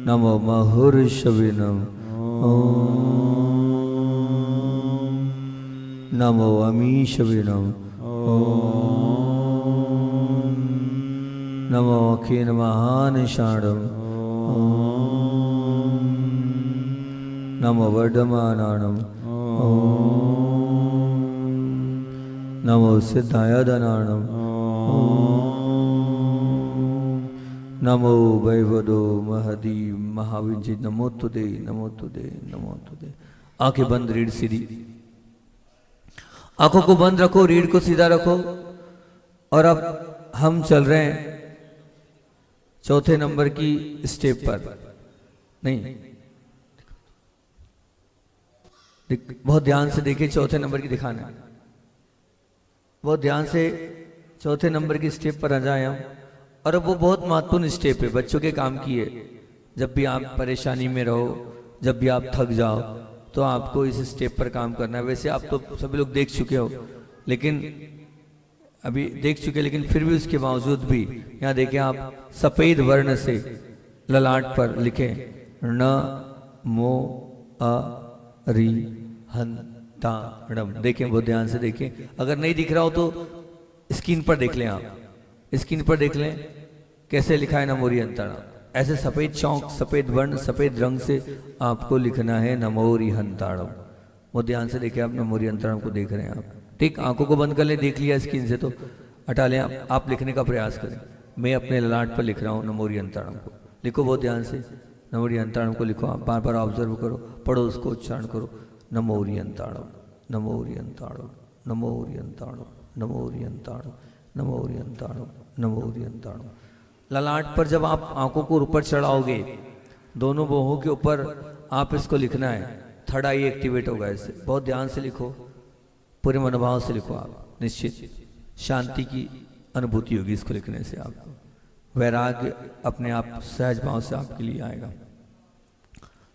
नमो महुर शविनम। नमो अमी शविनम। नमो अखिन महान शाणम। नमो वर्धमानाणम। नमो सिद्धायदनाणम। नमो वैवदो महदी महाविजय। नमो तुदे नमो तुदे नमो तुदे। आंखें बंद, रीढ़ सीधी। आंखों को बंद रखो, रीढ़ को सीधा रखो। और अब हम चल रहे हैं चौथे नंबर की स्टेप पर। नहीं, बहुत ध्यान से देखिए, चौथे नंबर की दिखाना है। बहुत ध्यान से चौथे नंबर की स्टेप पर आ जाए हम। और अब वो बहुत महत्वपूर्ण स्टेप है, बच्चों के काम की है। जब भी आप परेशानी में रहो, जब भी आप थक जाओ, तो आपको इस स्टेप पर काम करना है। वैसे आप तो सभी लोग देख चुके हो, लेकिन अभी देख चुके, लेकिन फिर भी उसके बावजूद भी यहाँ देखें आप, सफेद वर्ण से ललाट पर लिखें न मो अ री हन ताड़म। देखें, बहुत ध्यान से देखें। अगर नहीं दिख रहा हो तो स्क्रीन पर देख लें, आप स्क्रीन पर देख लें कैसे लिखा है नमोरी अंताड़म। ऐसे सफेद चौक, सफेद वर्ण, सफेद रंग से आपको लिखना है नमोरी हंताड़म। बहुत ध्यान से देखिए, आप नमोरी अंताड़म को देख रहे हैं आप। ठीक, आंखों को बंद कर लें, देख लिया स्क्रीन से तो हटा लें। आप लिखने का प्रयास करें। मैं अपने ललाट पर लिख रहा हूँ नमोरी अंताड़म को। लिखो बहुत ध्यान से, नमोरी अंताड़म को लिखो। आप बार बार ऑब्जर्व करो, पढ़ो, उसको उच्चारण करो। नमोरी अंताड़म, नमोरी अंताड़म, नमोरी अंताड़म, नमोरी अंताड़म, नमोरी अंताड़म, नमोरी अंताड़म। ललाट पर जब आप आंखों को ऊपर चढ़ाओगे, दोनों बाहों के ऊपर आप इसको लिखना है। थर्ड आई एक्टिवेट होगा इससे। बहुत ध्यान से लिखो, पूरे मनोभाव से लिखो। आप निश्चित शांति की अनुभूति होगी इसको लिखने से। आपको वैराग्य अपने आप सहज भाव से आपके लिए आएगा।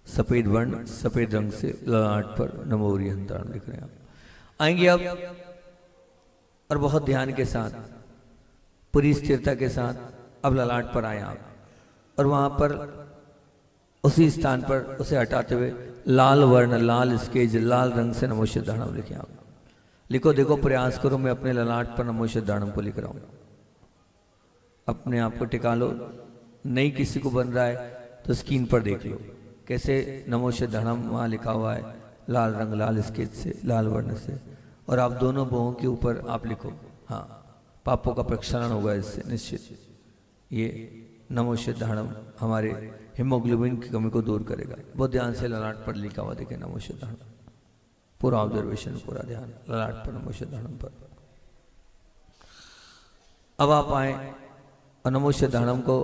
सफेद वर्ण, सफेद रंग से ललाट पर नमोरी अंताड़म लिख रहे हैं आप। आएंगे अब, और बहुत ध्यान के साथ, पूरी स्थिरता के साथ अब ललाट पर आए आप। और वहां पर उसी स्थान पर उसे हटाते हुए लाल वर्ण, लाल स्केच, लाल रंग से नमो सिद्धाणम लिखे आप। लिखो, देखो, प्रयास करो। मैं अपने ललाट पर नमो सिद्धाणम को लिख रहा हूं। अपने आप को टिका लो। नहीं किसी को बन रहा है तो स्क्रीन पर देख लो कैसे नमो सिद्धाणम वहां लिखा हुआ है, लाल रंग, लाल स्केच से, लाल वर्ण से। और आप दोनों बाहों के ऊपर आप लिखो। हाँ, पापों का प्रक्षालन होगा इससे निश्चित। ये नमो सिद्धाणम हमारे हीमोग्लोबिन की कमी को दूर करेगा। बहुत ध्यान से ललाट पर लिखा हुआ देखें नमो सिद्धाणम। पूरा ऑब्जर्वेशन, पूरा ध्यान ललाट पर नमो सिद्धाणम पर। अब आप आए और नमो सिद्धाणम को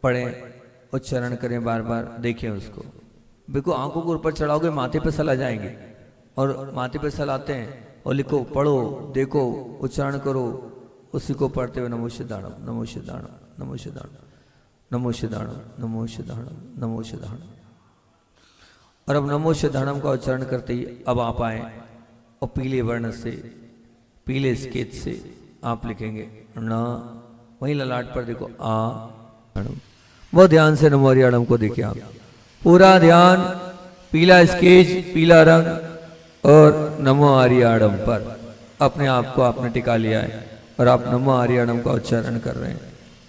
पढ़ें, उच्चारण करें, बार बार देखें उसको। बिल्कुल आंखों को ऊपर चढ़ाओगे, माथे पे सला जाएंगे। और माथे पे सलाते हैं और लिखो, पढ़ो, देखो, उच्चारण करो, उसी को पढ़ते हुए नमो सिद्धाणम, नमो सिद्धाणम, नमो सिद्धाणम, नमो सिद्धाणम, नमो सिद्धाणम, नमो सिद्धाणम। और अब नमो सिद्धाणम का उच्चारण करते ही अब आप आए और पीले वर्ण से, पीले स्केच से आप लिखेंगे न। वहीं ललाट पर देखो आ। बहुत ध्यान से नमो हरियाणम को देखिए आप। पूरा ध्यान, पीला स्केच, पीला रंग, और नमो हरियाणम पर अपने आप को आपने टिका लिया है। और आप नमो हरियाणम का उच्चारण कर रहे हैं।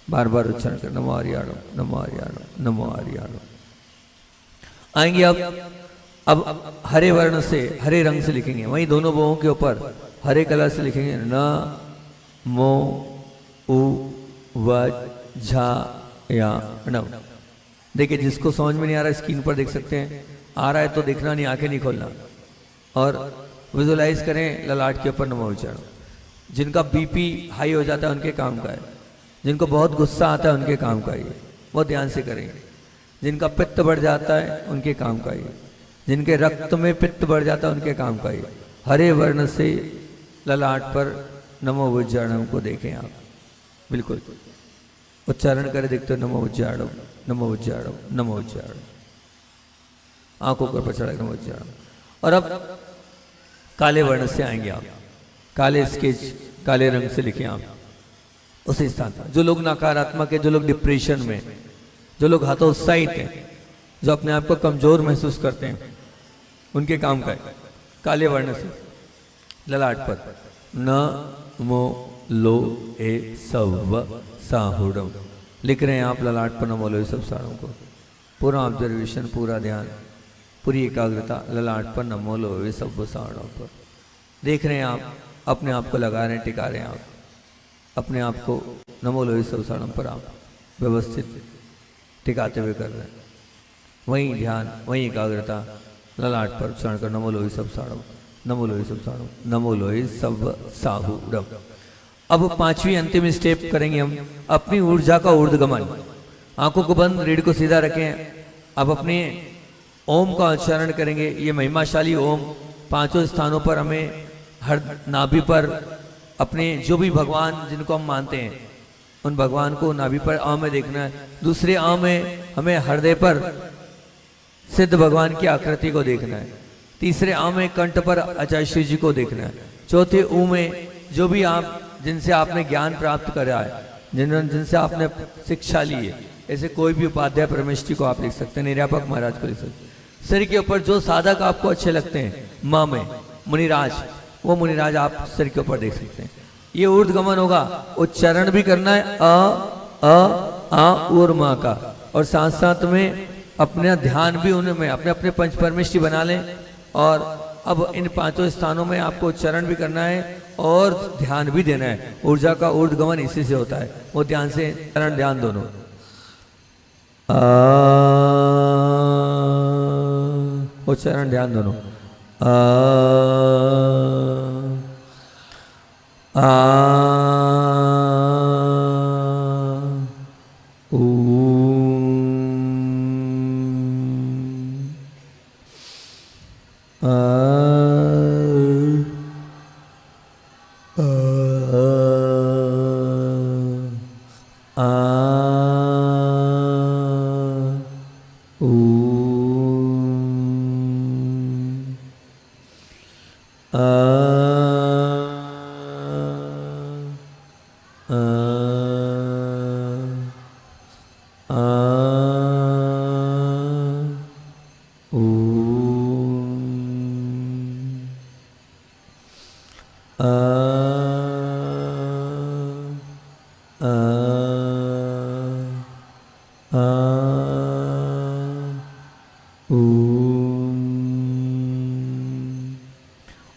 बार बार उच्चारण कर, नमो हरियाणम, नमो हरियाणम, नमो हरियाणम। आएंगे अब हरे वर्ण से, हरे रंग से लिखेंगे, वहीं दोनों बहुओं के ऊपर हरे कलर से लिखेंगे, न मो उ व झा या नम। देखिए जिसको समझ में नहीं आ रहा स्क्रीन पर देख सकते हैं, आ रहा है तो देखना नहीं, आंखें नहीं खोलना, और विजुलाइज करें ललाट के ऊपर नमो उच्चारण। जिनका बीपी हाई हो जाता है उनके काम का है, जिनको बहुत गुस्सा आता है उनके काम का ये, बहुत ध्यान से करेंगे। जिनका पित्त बढ़ जाता है उनके काम का ये, जिनके रक्त में पित्त बढ़ जाता है उनके काम का ये। हरे वर्ण से ललाट पर नमो उच्चारण को देखें आप, बिल्कुल उच्चारण करें, देखते हो नमो उच्चारण, नमो उच्चारण, नमो उच्चारण, आंखों पर चढ़ा नमो उच्चारण। और अब काले वर्ण से आएंगे आप, काले स्केच, काले रंग से लिखें आप उसी स्थान पर। जो लोग नकारात्मक है, जो लोग डिप्रेशन में, जो लोग हतोत्साहित हैं, जो अपने आप को कमजोर महसूस करते हैं, उनके काम का है। काले वर्ण से ललाट पर न मो लो ए सव साहुडम लिख रहे हैं आप ललाट पर, नमो लो ए सब साड़ों को। पूरा ऑब्जर्वेशन, पूरा ध्यान, पूरी एकाग्रता ललाट पर नमो लो ए सब साड़ों पर देख रहे हैं आप, अपने आप को लगा रहे हैं, टिका रहे हैं आप अपने आप को, नमो लो ए सब साड़ों पर आप व्यवस्थित टिकाते हुए कर रहे हैं। वहीं ध्यान, वहीं एकाग्रता ललाट पर उच्चारण कर, नमो लोई सब साड़ो, नमो लोई सब साड़ो, नमो लोई सब साहुरम। अब पांचवी अंतिम स्टेप करेंगे हम, अपनी ऊर्जा का ऊर्ध्वगमन। आंखों को बंद, रीढ़ को सीधा रखें। अब अपने ओम का उच्चारण करेंगे। ये महिमाशाली ओम पांचों स्थानों पर हमें, हर नाभि पर अपने जो भी भगवान जिनको हम मानते हैं उन भगवान को नाभि पर आ में देखना है। दूसरे आ में हमें हृदय पर सिद्ध भगवान की आकृति को देखना है। तीसरे आ में कंठ पर आचार्य श्री जी को देखना है। चौथे ऊ में जो भी आप, जिनसे आपने ज्ञान प्राप्त करा है, जिनसे आपने शिक्षा ली है, ऐसे कोई भी उपाध्याय परमेश्वरी को आप लिख सकते हैं, निर्यापक महाराज को लिख सकते हैं। सिर के ऊपर जो साधक आपको अच्छे लगते हैं, माँ में मुनिराज, वो मुनिराज आप सिर के ऊपर देख सकते हैं। ये ऊर्ध्वगमन होगा, उच्चारण भी करना है आ और माँ का, और साथ साथ में अपना ध्यान भी उनमें अपने अपने पंच परमेष्टि बना लें। और अब इन पांचों स्थानों में आपको उच्चारण भी करना है और ध्यान भी देना है। ऊर्जा का ऊर्ध्वगमन इसी से होता है, वो ध्यान से, चरण ध्यान दोनों। उच्चारण ध्यान दोनों।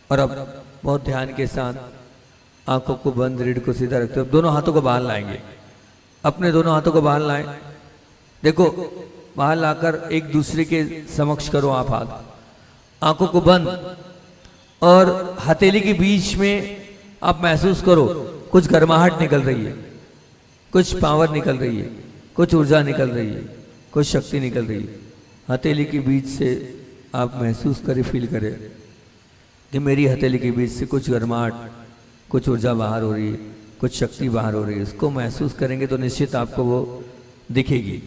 और अब बहुत ध्यान के साथ आंखों को बंद, रीढ़ को सीधा रखते हुए दोनों हाथों को बाहर लाएंगे। अपने दोनों हाथों को बाहर लाएं। देखो बाहर लाकर एक दूसरे के समक्ष करो आप हाथ, आंखों को बंद, और हथेली के बीच में आप महसूस करो कुछ गर्माहट निकल रही है, कुछ पावर निकल रही है, कुछ ऊर्जा निकल रही है, कुछ शक्ति निकल रही है। हथेली के बीच से आप महसूस करें, फील करें कि मेरी हथेली के बीच से कुछ गर्माहट, कुछ ऊर्जा बाहर हो रही है, कुछ शक्ति बाहर हो रही है। इसको महसूस करेंगे तो निश्चित आपको वो दिखेगी,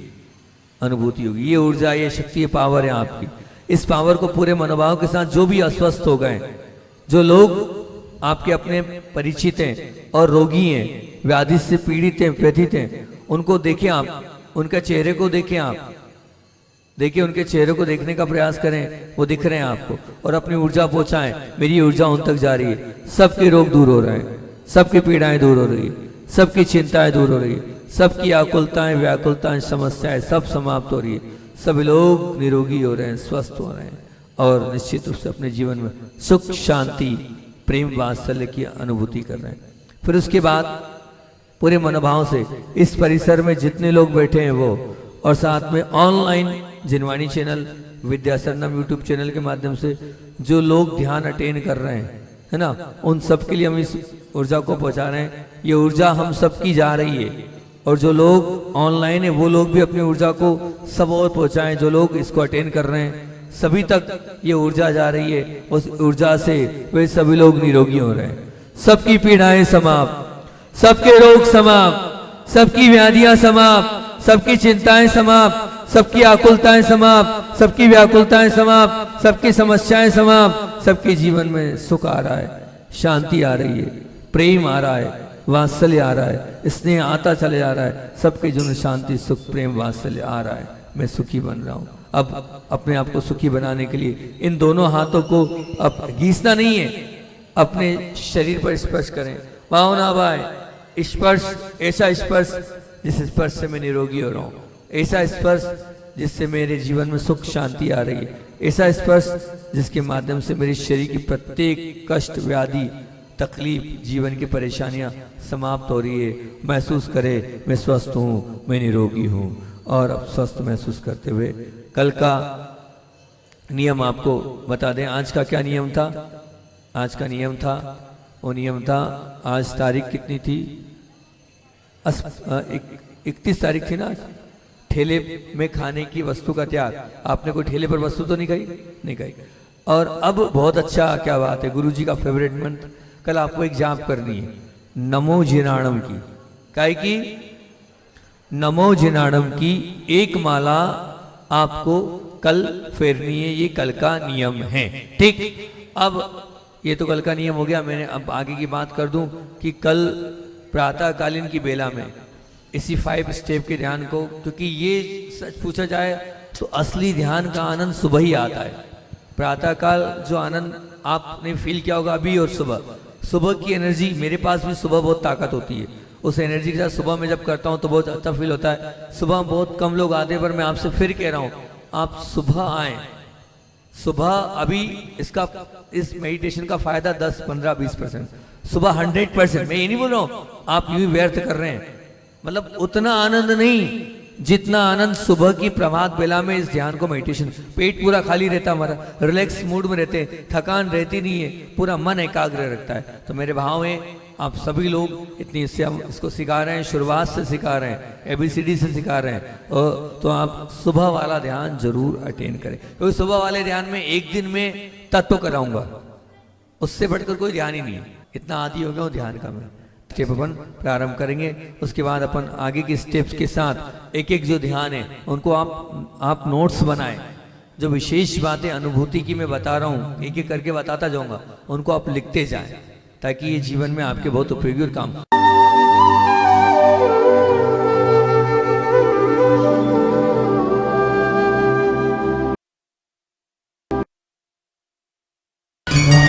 अनुभूति होगी। ये ऊर्जा, ये शक्ति, ये पावर है आपकी। इस पावर को पूरे मनोभाव के साथ, जो भी अस्वस्थ हो गए, जो लोग आपके अपने परिचित हैं और रोगी हैं, व्याधि से पीड़ित हैं, व्यथित हैं, उनको देखें आप, उनके चेहरे को देखें आप, देखिए उनके चेहरे को देखने का प्रयास करें, वो दिख रहे हैं आपको, और अपनी ऊर्जा पहुंचाएं। मेरी ऊर्जा उन तक जा रही है, सबके रोग दूर हो रहे हैं, सबकी पीड़ाएं दूर हो रही है, सबकी चिंताएं दूर हो रही है, सबकी आकुलताएं, व्याकुलताएं, समस्याएं सब समाप्त हो रही है। सभी लोग निरोगी हो रहे हैं, स्वस्थ हो रहे हैं और निश्चित रूप से अपने जीवन में सुख, शांति, प्रेम, वात्सल्य की अनुभूति कर रहे हैं। फिर उसके बाद पूरे मनोभाव से इस परिसर में जितने लोग बैठे हैं वो, और साथ में ऑनलाइन जिनवाणी चैनल, विद्या सरनम यूट्यूब चैनल के माध्यम से जो लोग ध्यान अटेन कर रहे हैं, है ना, उन सब के लिए हम इस ऊर्जा को पहुंचा रहे हैं। ये ऊर्जा हम सब की जा रही है और जो लोग ऑनलाइन है वो लोग भी अपनी ऊर्जा को सब और पहुंचाएं। जो लोग इसको अटेन कर रहे हैं सभी तक ये ऊर्जा जा रही है। उस ऊर्जा से वे सभी लोग निरोगी हो रहे हैं। सबकी पीड़ाएं समाप्त, सबके रोग समाप्त, सबकी व्याधियां समाप्त, सबकी चिंताएं समाप्त, सबकी आकुलताएं समाप्त, सबकी व्याकुलताएं समाप्त, सबकी समस्याएं समाप्त। सबके जीवन में सुख आ रहा है, शांति आ रही है, प्रेम आ रहा है, वात्सल्य आ रहा है, स्नेह आता चले जा रहा है। सबके जीवन में शांति, सुख, प्रेम, वात्सल्य आ रहा है। मैं सुखी बन रहा हूं। अब अपने आप को सुखी बनाने के लिए इन दोनों हाथों को अब घीसना नहीं है, अपने शरीर पर स्पर्श करें। भावना भाई स्पर्श, ऐसा स्पर्श जिस स्पर्श से मैं निरोगी हो रहा हूँ, ऐसा स्पर्श जिससे मेरे जीवन में सुख, शांति आ रही है, ऐसा स्पर्श जिसके माध्यम से मेरे शरीर की प्रत्येक कष्ट, व्याधि, तकलीफ, जीवन की परेशानियां समाप्त हो रही है। महसूस करे मैं स्वस्थ हूँ, मैं निरोगी हूँ। और अब स्वस्थ महसूस करते हुए कल का नियम आपको बता दें। आज का क्या नियम था? आज का नियम था, वो नियम था, आज तारीख कितनी थी? 31 तारीख थी ना। ठेले में खाने की वस्तु का त्याग। आपने कोई ठेले पर वस्तु तो नहीं खाई? नहीं खाई। और अब बहुत अच्छा क्या बात है, गुरुजी का फेवरेट मंत्र कल आपको एक जाप करनी है, नमो जिनाणम की। काय की? नमो जिनाणम की एक माला आपको कल फेरनी है। ये कल का नियम है, ठीक। अब ये तो कल का नियम हो गया। मैंने अब आगे की बात कर दूं कि कल प्रातःकालीन की बेला में इसी 5 स्टेप के ध्यान को, क्योंकि ये सच पूछा जाए तो असली ध्यान का आनंद सुबह ही आता है। प्रातःकाल जो आनंद आपने फील किया होगा अभी, और सुबह की एनर्जी, मेरे पास भी सुबह बहुत ताकत होती है। उस एनर्जी के साथ सुबह में जब करता हूँ तो बहुत अच्छा फील होता है। सुबह बहुत कम लोग आते, पर मैं आपसे फिर कह रहा हूँ आप सुबह आए। सुबह अभी इस मेडिटेशन का फायदा 10, 15, 20%, सुबह 100%। मैं ये नहीं बोल रहा हूँ आप यूं ही व्यर्थ कर रहे हैं, मतलब उतना आनंद नहीं जितना आनंद सुबह की प्रभात बेला में इस ध्यान को, मेडिटेशन। पेट पूरा खाली रहता, हमारा रिलैक्स मूड में रहते, थकान रहती नहीं है, पूरा मन एकाग्र रखता है। तो मेरे भाव है आप सभी लोग इतनी इससे हम इसको सिखा रहे हैं, शुरुआत से सिखा रहे हैं, ABCD से सिखा रहे हैं। और तो आप सुबह वाला ध्यान जरूर अटेंड करें, क्योंकि सुबह वाले ध्यान में एक दिन में तत्व कराऊंगा, उससे बढ़कर कोई ध्यान ही नहीं है। इतना आदि हो गया हूँ ध्यान का। मैं स्टेप अपन प्रारंभ करेंगे, उसके बाद अपन आगे के स्टेप्स के साथ एक एक जो ध्यान है उनको आप नोट्स बनाएं। जो विशेष बातें अनुभूति की मैं बता रहा हूँ, एक एक करके बताता जाऊंगा, उनको आप लिखते जाएं, ताकि ये जीवन में आपके बहुत उपयोगी और काम